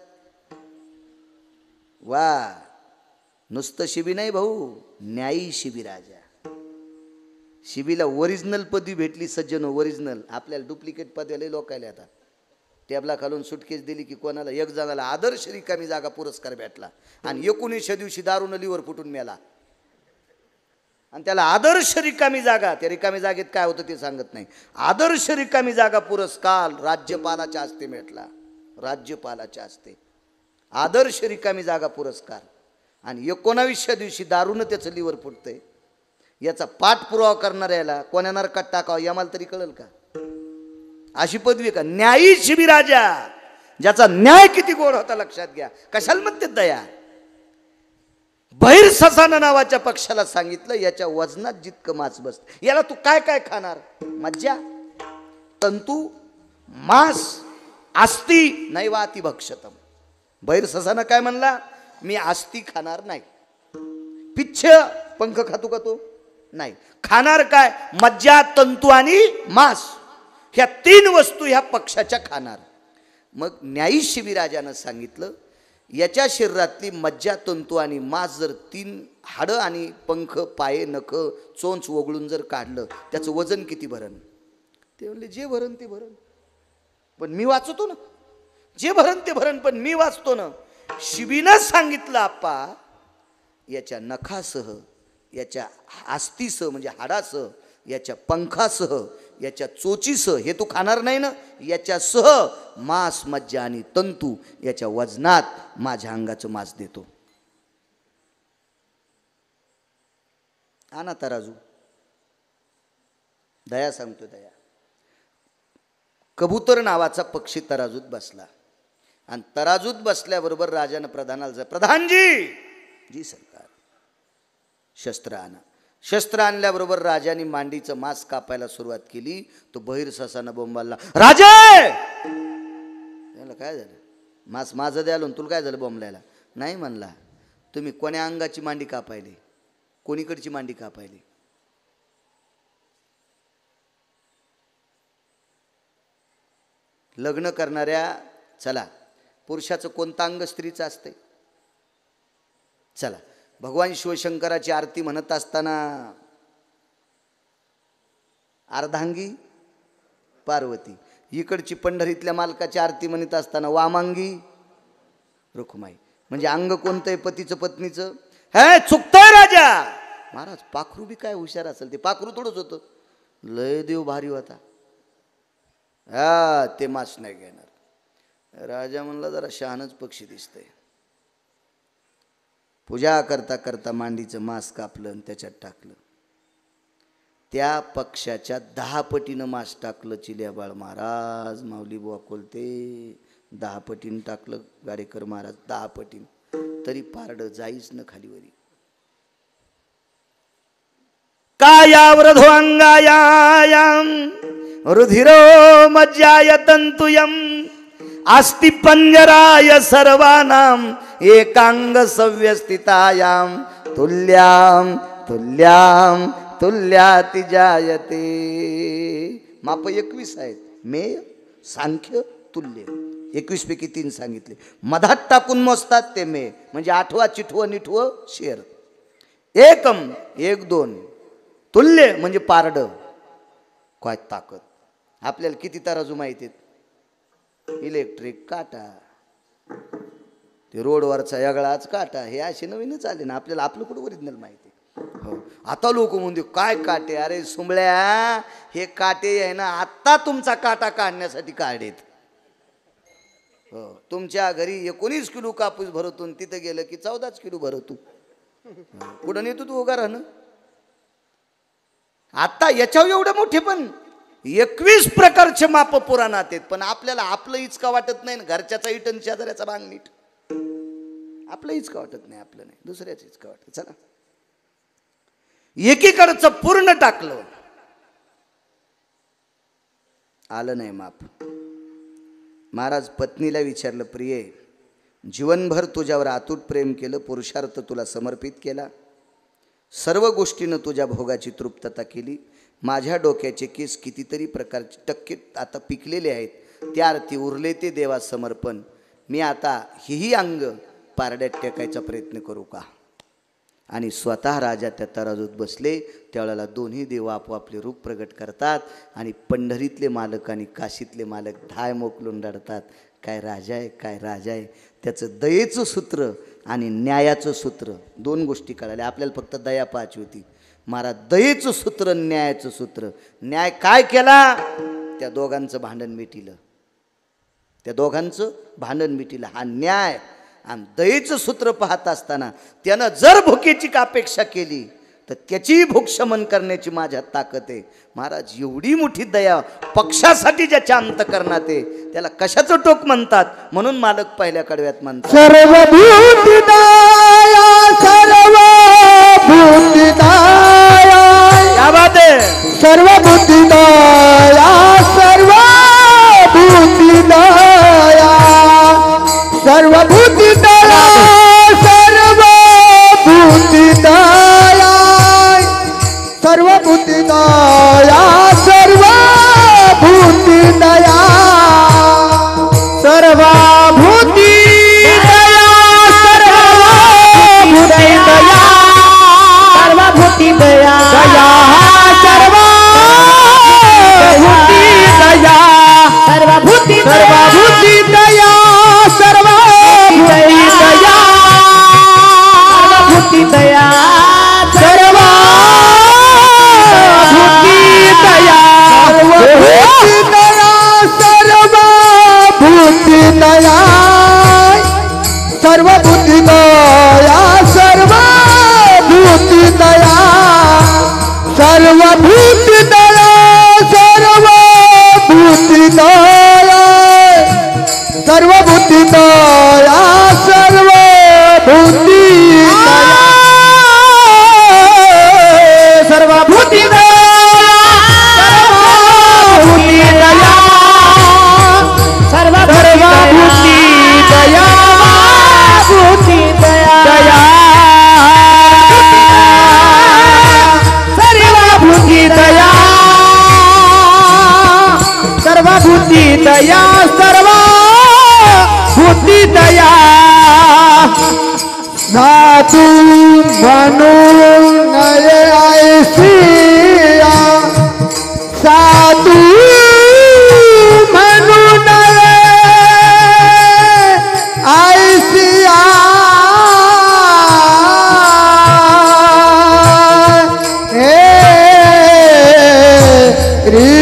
वा, नुसतं शिबी नाही भाऊ, न्यायी शिबी राजा. शिबीला ओरिजिनल पदवी भेटली सज्जनो, ओरिजिनल. आपल्याला डुप्लिकेट पदवी लोकायला आता. टेबला खालून सुटकेस दिली की कोणाला एक जणाला आदर्श रिकामी जागा पुरस्कार भेटला आणि 19व्या दिवशी दारून लिव्हर फुटून मेला. आणि त्याला आदर्श रिकामी जागा, त्या रिकामी जागेत काय होतं ते सांगत नाही. आदर्श रिकामी जागा पुरस्कार राज्यपालाच्या हस्ते भेटला. राज्यपालाच्या हस्ते आदर्श रिकामी जागा पुरस्कार. आणि 19व्या दिवशी दारूनं त्याचं लिव्हर फुटतंय. याचा पाठपुरावा करणाऱ्याला कोण्या नरकात टाकावं यामाला तरी कळेल का? अशी पदवी का? न्यायी शिबी राजा, ज्याचा न्याय किती गोड होता लक्षात घ्या. कशाला म्हणते दया? बहिर ससाना नावाच्या पक्षाला सांगितलं याच्या वजनात जितकं मांस बसत, याला तू काय काय खाणार? मज्जा, तंतू, मांस, आस्ती नाही वाती भक्षतम. बहिर ससाना काय म्हणला? मी आस्ती खाणार नाही. पिच्छ पंख खातो का तो? नाही. खाणार काय? मज्जा, तंतू आणि मांस. ह्या 3 वस्तू ह्या पक्षाच्या खाणार. मग न्यायी शिबिराजानं सांगितलं याच्या शरीरातली मज्जा, तंतू आणि मांस जर 3 हाडं आणि पंख, पाये, नख, चोंच वगळून जर काढलं त्याचं वजन किती भरण? ते म्हणले जे भरण ते भरण, पण मी वाचतो ना. जे भरण ते भरण, पण मी वाचतो ना. शिबीनं सांगितलं आप्पा याच्या नखासह, याच्या आस्तीसह म्हणजे हाडासह, याच्या पंखासह, याच्या चोचीसह, हे तू खाणार नाही ना, याच्यासह मांस, मज्जा आणि तंतू याच्या वजनात माझ्या अंगाचं मांस देतो. आणा तराजू. दया सांगतो दया. कबूतर नावाचा पक्षी तराजूत बसला आणि तराजूत बसल्याबरोबर राजानं प्रधानाला, प्रधानजी, जी सरकार, शस्त्र आणा. शस्त्र आणल्याबरोबर राजाने मांडीचं मांस कापायला सुरुवात केली. तो बहिर ससानं बोंबालला, राजे, काय झालं? मांस माझं द्यालो, तुला काय झालं बोंबलायला? नाही म्हणला, तुम्ही कोण्या अंगाची मांडी कापायली, कोणीकडची मांडी कापायली? लग्न करणाऱ्या, चला, पुरुषाचं कोणतं अंग स्त्रीचं असते? चला, भगवान शिवशंकराची आरती म्हणत असताना अर्धांगी पार्वती, इकडची पंढरीतल्या मालकाची आरती म्हणत असताना वामांगी रुक्माई. म्हणजे अंग कोणतं आहे? पतीचं, पत्नीचं. हे चुकतंय राजा. महाराज पाखरू बी काय हुशार असेल, ते पाखरू थोडंच होतं, लय देव भारी होता. हा, ते मास नाही घेणार. राजा म्हणला जरा शहाणच पक्षी दिसतंय. पूजा करता करता मांडीचं मांस कापलं आणि त्याच्यात टाकलं. त्या पक्षाच्या 10 पटीनं मांस टाकलं. चिल्याबाळ महाराज, माऊली बुवा कोलते 10 पटीनं टाकलं. गाडेकर महाराज 10 पटीनं. तरी पारडं जाईच न खालीवरी. कायावृधो अंगायाम रुधिरो मज्जाय तंतुयम अस्ति पंजराय सर्वानाम एकांग सव्यस्थितायाम तुल्याम तुल्याम तुल्याति जायते. माप 21 आहेत. मेय, सांख्य, तुल्य. 21 पैकी 3 सांगितले. मधात टाकून मोजतात ते मे, म्हणजे आठवा चिठवं निठवं शेर. एकम 1 2, तुल्य म्हणजे पारड. काय ताकद. आपल्याला किती तराजू माहिती आहेत? इलेक्ट्रिक काटा, ते रोडवरचा यागळाच काटा, हे असे नवीनच आले ना. आपल्याला आपलं कुठं ओरिजिनल माहिती. हो, आता लोक म्हणते काय काटे. अरे सुंबळ्या, हे काटे आहे ना, आत्ता तुमचा काटा काढण्यासाठी काढेत. हो, तुमच्या घरी 19 किलो कापूस भरतून तिथं गेलं की 14 किलो भरतू. कुठं नेतो तू उगा राहणं. आता याच्यावर एवढं मोठे पण 21 प्रकारचे माप पुराणात आहेत. पण आपल्याला आपलं इचका वाटत नाही ना. घरच्याचा इटन शेजाऱ्याचा बांग नीट. आपलं इचका वाटत नाही. आपलं नाही, दुसऱ्याच इचका वाटत. चला, एकीकडचं पूर्ण टाकलं, आलं नाही माप. महाराज पत्नीला विचारलं, प्रिये, जीवनभर तुझ्यावर अतूट प्रेम केलं, पुरुषार्थ तुला समर्पित केला, सर्व गोष्टीनं तुझ्या भोगाची तृप्तता केली. माझ्या डोक्याचे केस कितीतरी प्रकारचे टक्के आता पिकलेले आहेत, त्या अर्थी उरले ते देवा समर्पण. मी आता हेही अंग पारड्यात टेकायचा प्रयत्न करू का? आणि स्वतः राजा त्या तराजूत बसले. त्यावेळेला दोन्ही देव आपोआपले रूप प्रगट करतात आणि पंढरीतले मालक आणि काशीतले मालक धाय मोकलून रडतात. काय राजा आहे, काय राजा आहे. त्याचं दयेचं सूत्र आणि न्यायाचं सूत्र, 2 गोष्टी कळाल्या. आपल्याला फक्त दया पाहायची होती. महाराज दयेचं सूत्र, न्यायाचं सूत्र. न्याय काय केला? त्या दोघांचं भांडण मिटिलं. त्या दोघांचं भांडण मिटिलं, हा न्याय. आणि दयेचं सूत्र पाहत असताना त्यानं जर भुकेची अपेक्षा केली तर त्याची भूक शमन करण्याची माझ्यात ताकद आहे. महाराज एवढी मोठी दया पक्षासाठी ज्याच्या अंतकरणात आहे, त्याला कशाचं टोक म्हणतात? म्हणून मालक पहिल्या कडव्यात म्हणतात, सर्वभूती दया, सर्वभूती दया. क्या बात है. सर्वभूती दया, सर्वभूती दया, सर्वभूती दया, सर्वभूती दया, सर्वभूती दया, सर्वभूती दया, सर्वभूती दया, सर्वभूती दया, सर्वभूती दया, दया, सर्वभूती दया, सर्वभूती, सर्वभूती दया, सर्वभूती दया, सर्वभूती दया, सर्वभूती दया, सर्वभूती दया, सर्वभूती दया, सर्वभूती दया, सर्वभूती दया, सर्वभूती दया, सर्वभूती दया, सर्वभूती दया, सर्वभूती दया, सर्वभूती दया, सर्वभूती दया, सर्वभूती दया, दया, सर्वभूती दया, सर्वभूती दया, सर्वभूती दया. साधू म्हणून ऐसिया, साधू म्हणून ऐसिया, हे री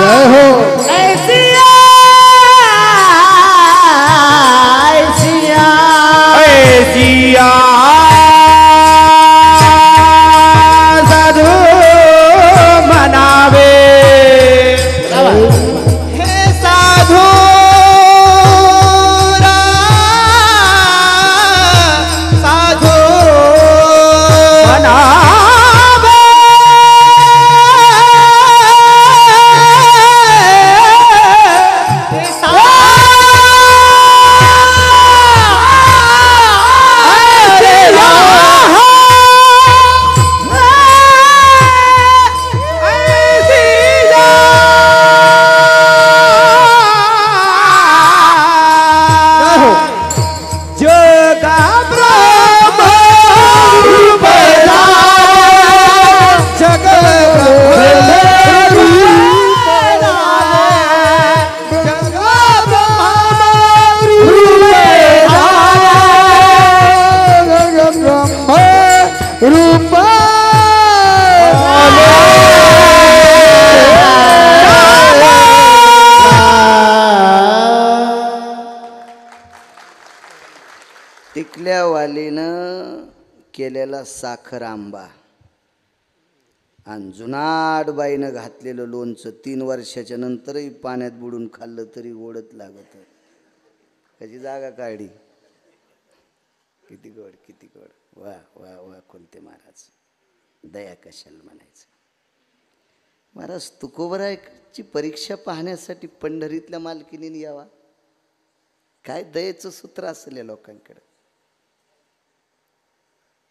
जय हो ऐसिया ऐसिया ऐसिया साधू मनावे हे साधू साधू मनावे टिकल्यावालीनं केलेला साखर आंबा आणि जुनाट बाईनं घातलेलं लोणचं 3 वर्षाच्या नंतरही पाण्यात बुडून खाल्लं तरी गोडत लागत. कशी जागा काढली. किती गोड किती गोड. वा वा वा कोणते महाराज. दया कशाला म्हणायचं. महाराज तुकोबरायची परीक्षा पाहण्यासाठी पंढरीतल्या मालकीनीने यावा. काय दयेचं सूत्र असेल या लोकांकडे.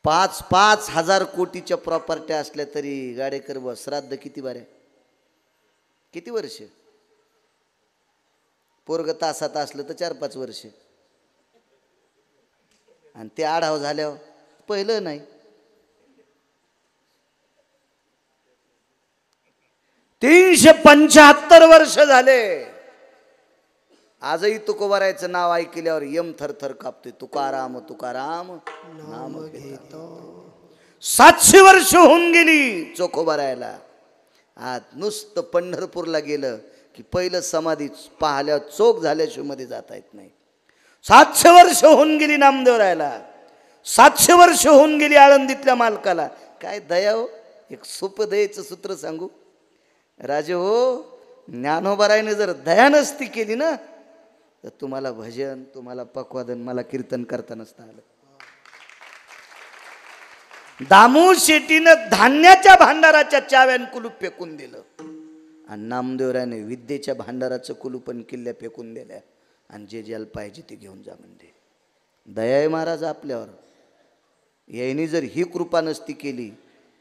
5-5 हजार कोटीच्या प्रॉपर्ट्या असल्या तरी गाडेकर बुवा श्राद्ध किती बारे. किती वर्ष. पोरग तासात असलं तर 4-5 वर्ष. आणि ते आढाव झाल्यावर पहिलं नाही. 375 वर्ष झाले. आजही तुकोबारायचं नाव ऐकल्यावर यम थरथर कापते. तुकाराम तुकाराम नाम घेतो. 700 वर्ष होऊन गेली चोखोबारायला. आज नुसतं पंढरपूरला गेलं की पहिलं समाधी पाहिल्यावर चोख झाल्याशिवाय मध्ये जाता येत नाही. 700 वर्ष होऊन गेली नामदेवरायला. 700 वर्ष होऊन गेली आळंदीतल्या मालकाला. काय दया हो. एक सोपं दयेचं सूत्र सांगू राजे हो. ज्ञानोबारायने जर दया नसती केली ना तर तुम्हाला भजन तुम्हाला पक्वादन मला कीर्तन करता नसतं आलं. दामू शेट्टीनं धान्याच्या भांडाराच्या चाव्यान कुलूप फेकून दिलं आणि नामदेवरायने विद्येच्या भांडाराचं कुलूपन किल्ल्या फेकून दिल्या आणि जे ज्याला पाहिजे ते घेऊन जा म्हणजे. दया आहे महाराज आपल्यावर. याने जर ही कृपा नसती केली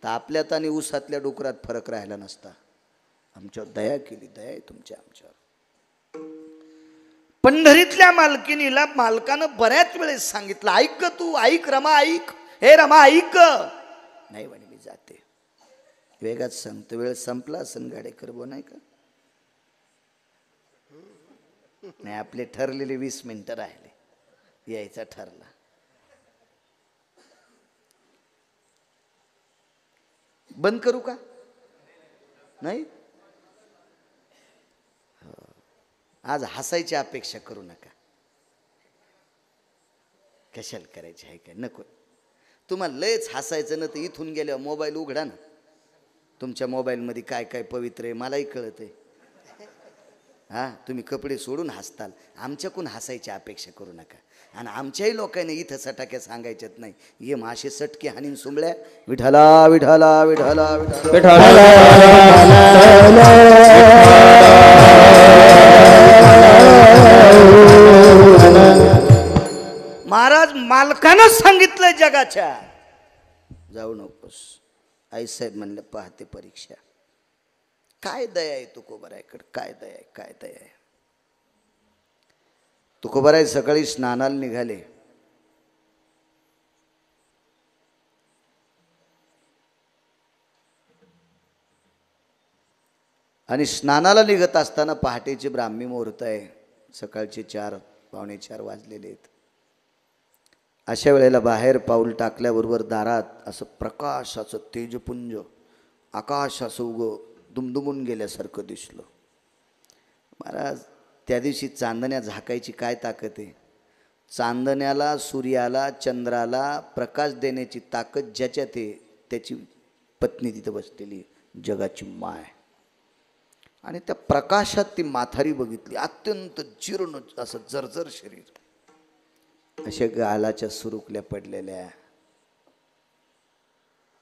तर आपल्यात आणि ऊसातल्या डोकरात फरक राहिला नसता. आमच्यावर दया केली. दया आहे तुमच्या आमच्यावर. पंढरीतल्या मालकिनीला मालकानं बऱ्याच वेळेस सांगितलं ऐक तू ऐक रमा ऐक. हे रमा ऐक. नाही म्हणे मी जाते. वेगात सांगतो. वेळ संपला असन गाडेकर बो नाही का. नाही आपले ठरलेले 20 मिनिटं राहिले. यायचा ठरला. बंद करू का नाही. आज हसायची अपेक्षा करू नका. कशाला करायची आहे काय नको. तुम्हाला लयच हसायचं ना तर इथून गेल्यावर मोबाईल उघडा ना. तुमच्या मोबाईलमध्ये काय काय पवित्र आहे मलाही कळत आहे. हां तुम्ही कपडे सोडून हसताल. आमच्याकडून हसायची अपेक्षा करू नका. आणि आमच्याही लोकांनी इथं सटाक्या सांगायच्यात नाही. ये माशे सटके हानीन सुंबळ्या विठाला विठाला विठाला विठाला. महाराज मालकानं सांगितलंय जगाच्या जाऊ नकोस. आईसाहेब म्हणलं पाहते परीक्षा. काय दया आहे तुकोबारायकडे. काय दया आहे काय दया आहे. तुकोबाराय सकाळी स्नानाला निघाले. आणि स्नानाला निघत असताना पहाटेचे ब्राह्मी मुहूर्त आहे. सकाळचे 4 पावणे 4 वाजलेले आहेत. अशा वेळेला बाहेर पाऊल टाकल्याबरोबर दारात असं प्रकाशाचं तेजपुंज आकाश असं उगं दुमदुमून गेल्यासारखं दिसलं. महाराज त्या दिवशी चांदण्या झाकायची काय ताकद आहे? चांदण्याला, सूर्याला, चंद्राला प्रकाश देण्याची ताकद ज्याच्यात आहे त्याची पत्नी तिथं बसलेली आहे, जगाची माय. आणि त्या प्रकाशात ती म्हातारी बघितली, अत्यंत जीर्ण असं जर्जर शरीर, अशा गालाच्या सुरुकल्या पडलेल्या,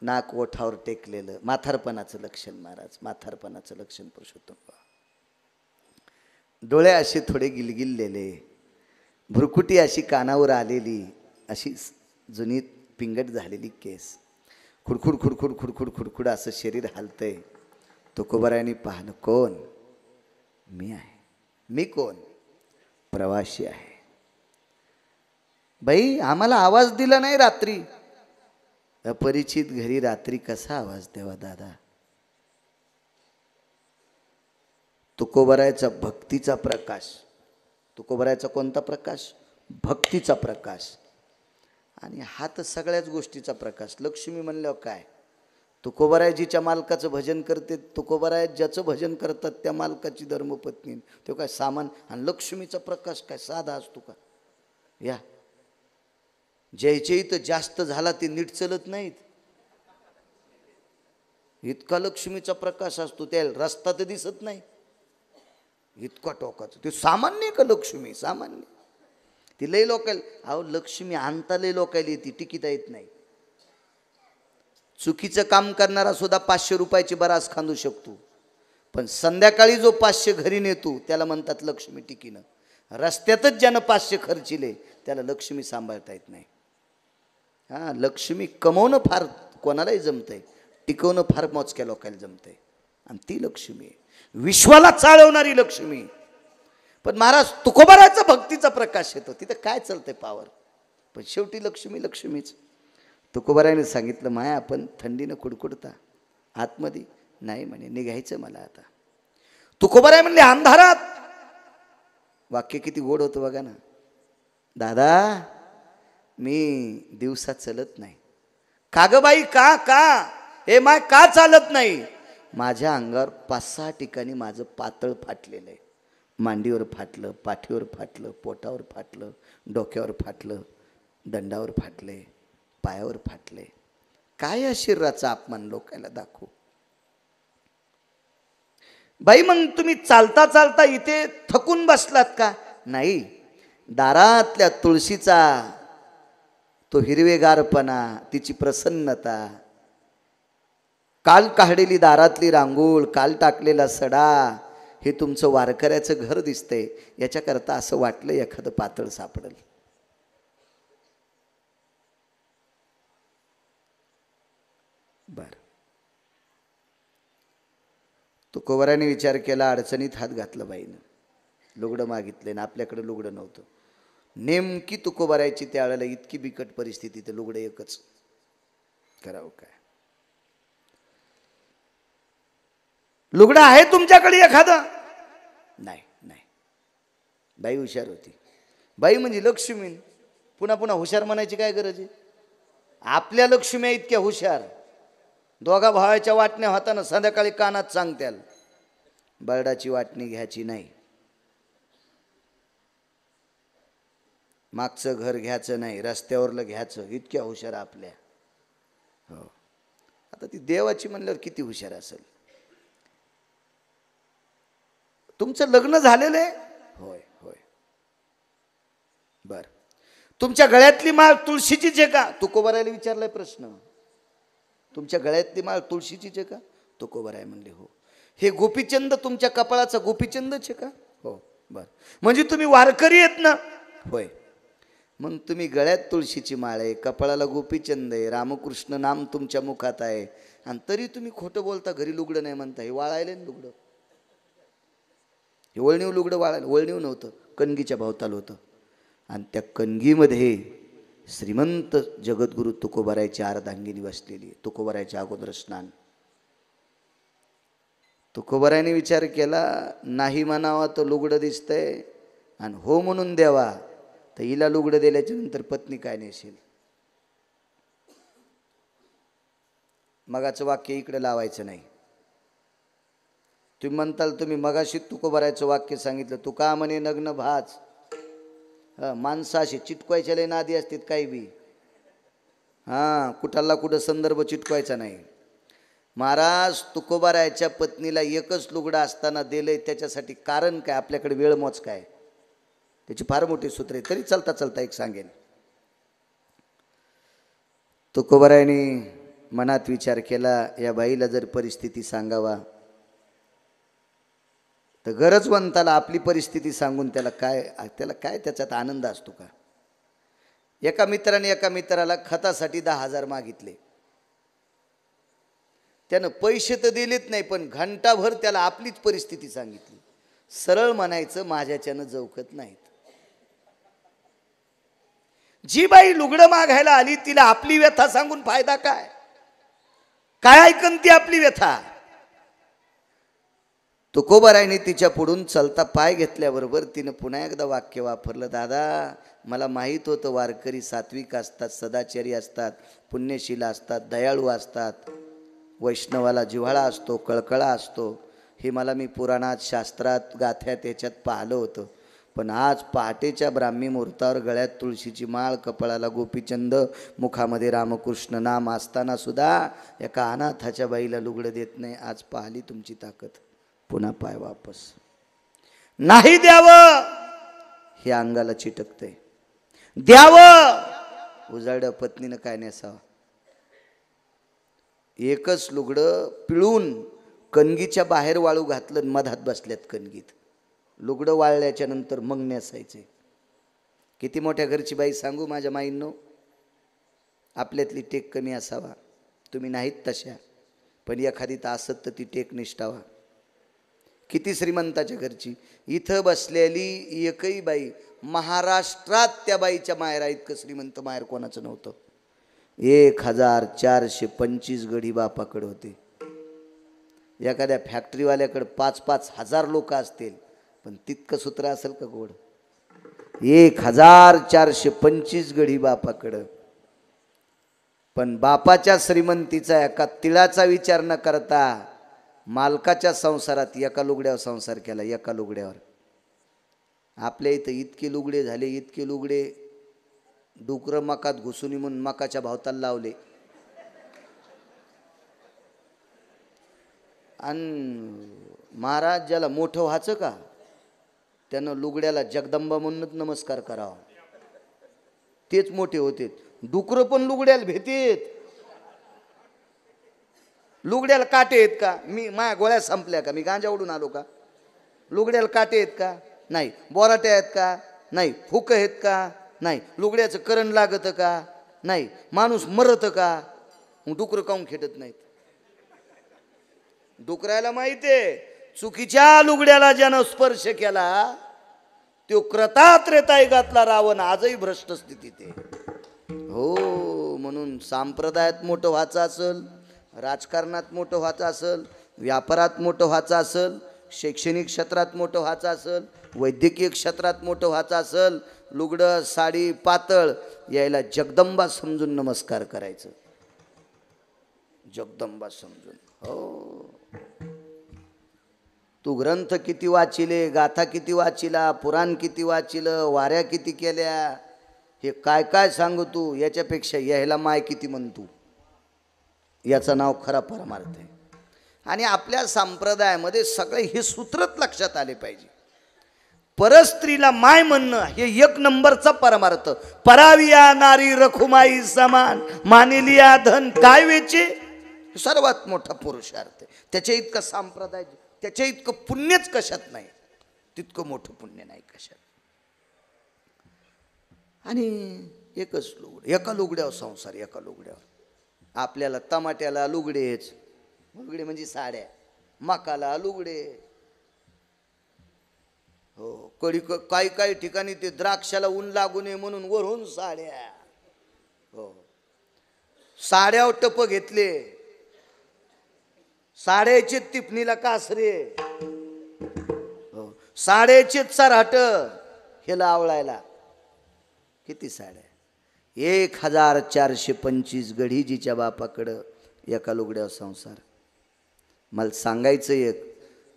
नाक ओठावर टेकलेलं, म्हातारपणाचं लक्षण महाराज, म्हातारपणाचं लक्षण पुरुषोत्तम. डोळे असे थोडे गिलगिललेले, भुरकुटी अशी कानावर आलेली, अशी जुनी पिंगट झालेली केस, खुडखुड खुडखुड खुडखुड खुडखुड असं शरीर हालतंय. तुकोबारायांनी पाहिलं, कोण? मी आहे. मी कोण? प्रवासी आहे. बाई आम्हाला आवाज दिला नाही रात्री. अपरिचित घरी रात्री कसा आवाज द्यावा दादा? तुकोबारायचा भक्तीचा प्रकाश. तुकोबारायचा कोणता प्रकाश? भक्तीचा प्रकाश. आणि हा तर सगळ्याच गोष्टीचा प्रकाश. लक्ष्मी म्हणल्यावर काय? तुकोबारायजीच्या मालकाचं भजन करते, तुकोबाराय ज्याचं भजन करतात त्या मालकाची धर्मपत्नी. तो काय सामान? आणि लक्ष्मीचा प्रकाश काय साधा असतो का? या ज्याच्या इथं जास्त झाला ते नीट चलत नाहीत, इतका लक्ष्मीचा प्रकाश असतो. त्या रस्ता तर दिसत नाही, इतका टोकाचं. ते सामान्य का लक्ष्मी? सामान्य. ती लय लोकायला, अहो लक्ष्मी आणता लय लोकायला येते, टिकीता येत नाही. चुकीचं काम करणारा सुद्धा 500 रुपयाची बरास खांदू शकतो, पण संध्याकाळी जो 500 घरी नेतो त्याला म्हणतात लक्ष्मी टिकीनं. रस्त्यातच ज्यानं 500 खर्चिले त्याला लक्ष्मी सांभाळता येत नाही. हां, लक्ष्मी कमवणं फार कोणालाही जमतंय, टिकवणं फार मोजक्या लोकांना जमतंय. आणि ती लक्ष्मी आहे, विश्वाला चालवणारी लक्ष्मी. पण महाराज तुकोबाराचा भक्तीचा प्रकाश येतो, तिथं काय चालतंय पावर, पण शेवटी लक्ष्मी लक्ष्मीच. तुकोबाराने सांगितलं, माया आपण थंडीनं कुडकुडता आतमध्ये नाही म्हणे, निघायचं मला आता. तुकोबाराय म्हणले, अंधारात. वाक्य किती गोड होतं बघा ना. दादा मी दिवसा चलत नाही. का ग बाई? का का हे माय का चालत नाही? माझ्या अंगावर 5-6 ठिकाणी माझं पातळ फाटलेलं आहे. मांडीवर फाटलं, पाठीवर फाटलं, पोटावर फाटलं, डोक्यावर फाटलं, दंडावर फाटले, पायावर फाटले. काय या शरीराचा अपमान लोकांना दाखवू? बाई मग तुम्ही चालता चालता इथे थकून बसलात का? नाही, दारातल्या तुळशीचा तो हिरवेगारपणा, तिची प्रसन्नता, काल काढलेली दारातली रांगोळ, काल टाकलेला सडा, हे तुमचं वारकऱ्याचं घर दिसतंय. याच्याकरता असं वाटलं एखादं पातळ सापडल. बर, तुकोबाराने विचार केला, अडचणीत हात घातला बाईनं. लुगडं मागितले ना, आपल्याकडे लुगडं नव्हतं. नेमकी तुकोबारायची त्यावेळेला इतकी बिकट परिस्थिती, तर लुगडं एकच, करावं काय? लुगडं आहे तुमच्याकडे एखादं? नाही नाही. बाई हुशार होती. बाई म्हणजे लक्ष्मी. पुन्हा पुन्हा हुशार म्हणायची काय गरज आहे? आपल्या लक्ष्म्या इतक्या हुशार. दोघा भावाच्या वाटण्या होताना संध्याकाळी कानात सांगत्याल, बर्डाची वाटणी घ्यायची नाही, मागचं घर घ्यायचं नाही, रस्त्यावरलं घ्यायचं. इतक्या हुशार आपल्या. हो, आता ती देवाची म्हणल्यावर किती हुशार असेल. तुमचं लग्न झालेलं आहे? होय होय. बर, तुमच्या गळ्यातली माळ तुळशीचीच आहे का? तुकोबारायला विचारलाय प्रश्न. तुमच्या गळ्यातली माळ तुळशीचीच आहे का? तुकोबाराय म्हणले हो. हे गोपीचंद तुमच्या कपाळाचा गोपीचंदच आहे का? हो. बर, म्हणजे तुम्ही वारकरी आहेत ना? होय. मग तुम्ही गळ्यात तुळशीची माळ आहे, कपाळाला गोपीचंद आहे, रामकृष्ण नाम तुमच्या मुखात आहे, आणि तरी तुम्ही खोटं बोलता, घरी लुगडं नाही म्हणता. हे वाळायले ना लुगडं. हे वळणीव लुगडं वाळायला, वळणीव नव्हतं, कणगीच्या भोवताल होतं. आणि त्या कणगीमध्ये श्रीमंत जगद्गुरु तुकोबारायची अर्धांगिनी बसलेली. तुकोबारायच्या अगोदर स्नान. तुकोबारायने विचार केला, नाही म्हणावा तर लुगडं दिसतंय, आणि हो म्हणून द्यावा तर हिला लुगडं दिल्याच्या नंतर पत्नी काय नेसेल. मगाचं वाक्य इकडे लावायचं नाही. तुम्ही म्हणताल तुम्ही मगाशी तुकोबारायचं वाक्य सांगितलं, तू का म्हणे नग्न भाच. माणसं अशी चिटकवायच्या लय नादी असतात काही बी. हां, कुठाला कुठं संदर्भ चिटकवायचा नाही. महाराज तुकोबारायच्या पत्नीला एकच लुगडं असताना दिलंय, त्याच्यासाठी कारण काय? आपल्याकडे वेळ मोज काय? त्याची फार मोठी सूत्र आहे. तरी चालता चालता एक सांगेन. तुकोबारायने मनात विचार केला, या बाईला जर परिस्थिती सांगावा तर गरजवंताला आपली परिस्थिती सांगून त्याला काय त्याच्यात आनंद असतो का? एका मित्राला खतासाठी 10,000 मागितले. त्यानं पैसे तर दिलेत नाही, पण घंटाभर त्याला आपलीच परिस्थिती सांगितली. सरळ म्हणायचं माझ्याच्यानं जवकत नाहीत. जी बाई लुगडं मागायला आली तिला आपली व्यथा सांगून फायदा काय? काय ऐकन ती आपली व्यथा? तुकोबारायने तिच्या पुढून चलता पाय घेतल्याबरोबर तिनं पुन्हा एकदा वाक्य वापरलं, दादा मला माहीत होतं वारकरी सात्विक असतात, सदाचारी असतात, पुण्यशील असतात, दयाळू असतात, वैष्णवाला जिव्हाळा असतो, कळकळा असतो. हे मी पुराणात, शास्त्रात, गाथ्यात याच्यात पाहिलं होतं. पण आज पहाटेच्या ब्राह्मी मुहूर्तावर गळ्यात तुळशीची माळ, कपाळाला गोपीचंद, मुखामध्ये रामकृष्ण नाम असताना सुद्धा एका अनाथाच्या बाईला लुगडं देत नाही. आज पाहिली तुमची ताकद. पुन्हा पाय वापस. नाही द्यावं हे अंगाला चिटकतंय. द्यावं उजाड्या पत्नीनं काय नेसावं? एकच लुगडं पिळून कणगीच्या बाहेर वाळू घातलं, मधात बसल्यात कणगीत. लुगडं वाळल्याच्या नंतर मग नेसायचे. किती मोठ्या घरची बाई सांगू माझ्या माईंनो, आपल्यातली टेक कमी असावा. तुम्ही नाहीत तशा, पण एखादी असत तर ती टेक निष्ठावा. किती श्रीमंताच्या घरची, इथं बसलेली एकही बाई महाराष्ट्रात त्या बाईच्या मायरा इतकं श्रीमंत माहेर कोणाचं नव्हतं. 1425 गडी बापाकडे होते. एखाद्या फॅक्टरीवाल्याकडे 5-5 हजार लोक असतील, पण तितकं सूत्र असेल का गोड? 1425 गडी बापाकडं. पण बापाच्या श्रीमंतीचा एका तिळाचा विचार न करता मालकाच्या संसारात एका लुगड्यावर संसार केला. एका लुगड्यावर. आपल्या इथं इतके लुगडे झाले, इतके लुगडे, डुकरं मकात घुसून म्हणून मकाच्या भावताला लावले. आणि महाराज ज्याला मोठं व्हायचं का त्यानं लुगड्याला जगदंबा म्हणूनच नमस्कार करावा. तेच मोठे होते. डुकरं पण लुगड्याला भेटेत. लुगड्याला काटे आहेत का? मी माझ्या गोळ्या संपल्या का? मी गांजा उडून आलो का? लुगड्याला काटे आहेत का? नाही. बोराटे आहेत का? नाही. फुक आहेत का? नाही. लुगड्याचं करण लागतं का? नाही. माणूस मरत का? मग डुकरं काऊन खेटत नाहीत? डुकरायला माहितीये चुकीच्या लुगड्याला ज्यानं स्पर्श केला तो क्रतात्रेतायुगातला रावण आजही भ्रष्ट स्थितीत आहे. हो, म्हणून संप्रदायात मोठं व्हायचं असेल, राजकारणात मोठं व्हायचं असेल, व्यापारात मोठं व्हायचं असेल, शैक्षणिक क्षेत्रात मोठं व्हायचं असेल, वैद्यकीय क्षेत्रात मोठं व्हायचं असेल, लुगडं साडी पातळ यायला जगदंबा समजून नमस्कार करायचं. जगदंबा समजून. हो, तू ग्रंथ किती वाचिले, गाथा किती वाचिला, पुराण किती वाचिलं, वाऱ्या किती केल्या, हे काय काय सांगू तू? याच्यापेक्षा यायला माय किती म्हणतू, याचं नाव खरा परमार्थ आहे. आणि आपल्या संप्रदायामध्ये सगळे हे सूत्रच लक्षात आले पाहिजे. परस्त्रीला माय म्हणणं हे एक नंबरचा परमार्थ. पराविया नारी रखुमाई समान, मानिलिया धन काय वेचे, सर्वात मोठा पुरुषार्थ आहे. त्याच्या इतका संप्रदाय, त्याच्या इतकं पुण्यच कशात नाही, तितकं मोठं पुण्य नाही कशात. आणि एकच लुगडे, एका लुगड्यावर संसार, एका लुगड्यावर. आपल्याला टमाट्याला लुगडेच, लुगडे म्हणजे साड्या, मकाला लुगडे. हो, काही काही ठिकाणी ते द्राक्षाला ऊन लागू नये म्हणून वरून साड्या. हो, साड्यावर टप घेतले, साड्याचे टिपणीला कासरे, हो, साड्याचे चराट हेला आवळायला. किती साड्या? 1425 गढीजीच्या बापाकडं एका लुगड्यावर संसार. मला सांगायचं एक,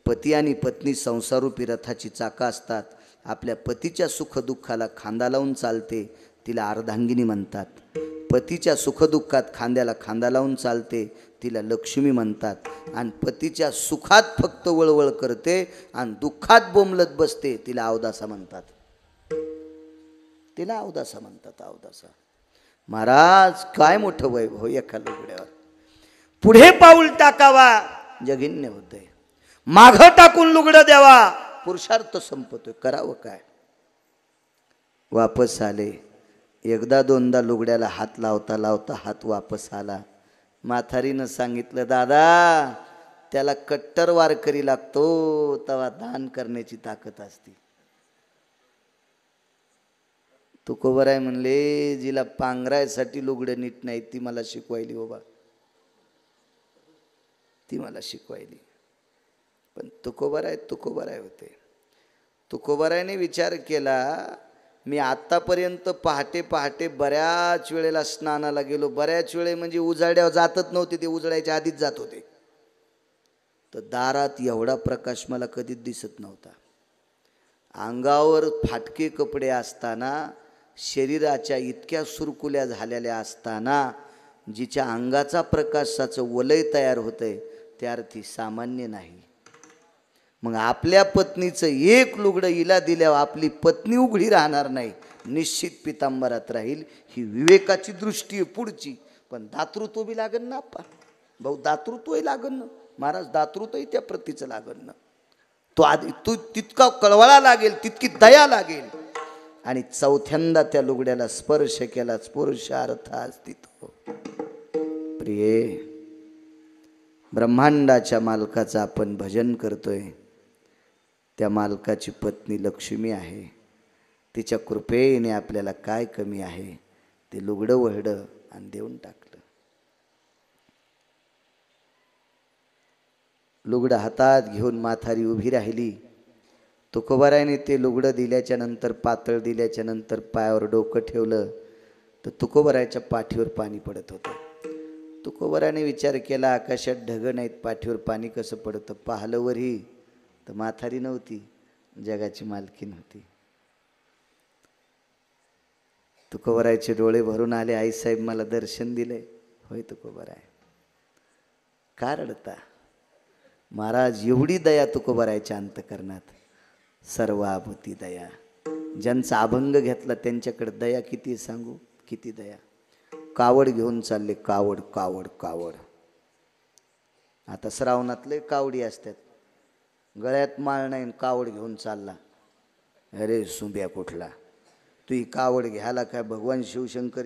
पती आणि पत्नी संसारूपी रथाची चाकं असतात. आपल्या पतीच्या सुखदुःखाला खांदा लावून चालते, तिला अर्धांगिनी म्हणतात. पतीच्या सुखदुःखात खांद्याला खांदा लावून चालते, तिला लक्ष्मी म्हणतात. आणि पतीच्या सुखात फक्त वळवळ करते आणि दुःखात बोंबलत बसते, तिला अवदासा म्हणतात. तिला अवदासा म्हणतात. अवदासा. महाराज काय मोठं वैभव एका लुगड्यावर. पुढे पाऊल टाकावा जगिन्य होते, माघ टाकून लुगडं द्यावा पुरुषार्थ संपतोय. करावं काय. वापस आले. एकदा दोनदा लुगड्याला हात लावता लावता हात वापस आला. म्हातारीनं सांगितलं, दादा त्याला कट्टर वारकरी लागतो, तेव्हा दान करण्याची ताकद असते. तुकोबराय म्हणले, जिला पांघरायसाठी लुगडं नीट नाही ती मला शिकवायली बाबा, ती मला शिकवायली. पण तुकोबराय होते. तुकोबरायने विचार केला, मी आत्तापर्यंत पहाटे पहाटे बऱ्याच वेळेला स्नानाला गेलो. बऱ्याच वेळे म्हणजे उजाड्यावर जातच नव्हते, ते उजळायच्या आधीच जात होते. तर दारात एवढा प्रकाश मला कधीच दिसत नव्हता. अंगावर फाटके कपडे असताना, शरीराच्या इतक्या सुरकुल्या झालेल्या असताना, जिच्या अंगाचा प्रकाशाचं वलय तयार होतंय त्या अर्थी सामान्य नाही. मग आपल्या पत्नीचं एक लुगडं हिला दिल्यावर आपली पत्नी उघडी राहणार नाही, निश्चित पितांबरात राहील. ही विवेकाची दृष्टी आहे पुढची. पण दातृत्व बी लागन ना आपा भाऊ, दातृत्वही लागन ना महाराज, दातृत्वही त्या प्रतीचं लागन ना. तो आधी तू तितका कळवळा लागेल, तितकी दया लागेल. आणि चौथ्यांदा त्या लुगड्याला स्पर्श केला, स्पुरुषार्थ अस्तित्व. प्रिये, ब्रह्मांडाच्या मालकाचं आपण भजन करतोय. त्या मालकाची पत्नी लक्ष्मी आहे. तिच्या कृपेने आपल्याला काय कमी आहे. ते लुगडं वळडं आणि देऊन टाकलं. लुगडं हातात घेऊन म्हातारी उभी राहिली. तुकोबारायने ते लुगडं दिल्याच्या नंतर, पातळ दिल्याच्या नंतर पायावर डोकं ठेवलं तर तुकोबारायच्या पाठीवर पाणी पडत होतं. तुकोबारायने विचार केला, आकाशात ढग नाहीत, पाठीवर पाणी कसं पडतं. पाहिलं वरही तर म्हातारी नव्हती, जगाची मालकीण होती. तुकोबारायचे डोळे भरून आले. आईसाहेब मला दर्शन दिले. होय तुकोबाराय, का रडता. महाराज एवढी दया तुकोबारायच्या अंतकरणात, सर्वाभूती दया. ज्यांचा अभंग घेतला त्यांच्याकडे दया किती सांगू, किती दया. कावड घेऊन चालले, कावड कावड कावड. आता श्रावणातले कावडी असतात, गळ्यात माळ नाही, कावड घेऊन चालला. अरे सुंब्या कुठला, तू ही कावड घ्यायला काय भगवान शिवशंकर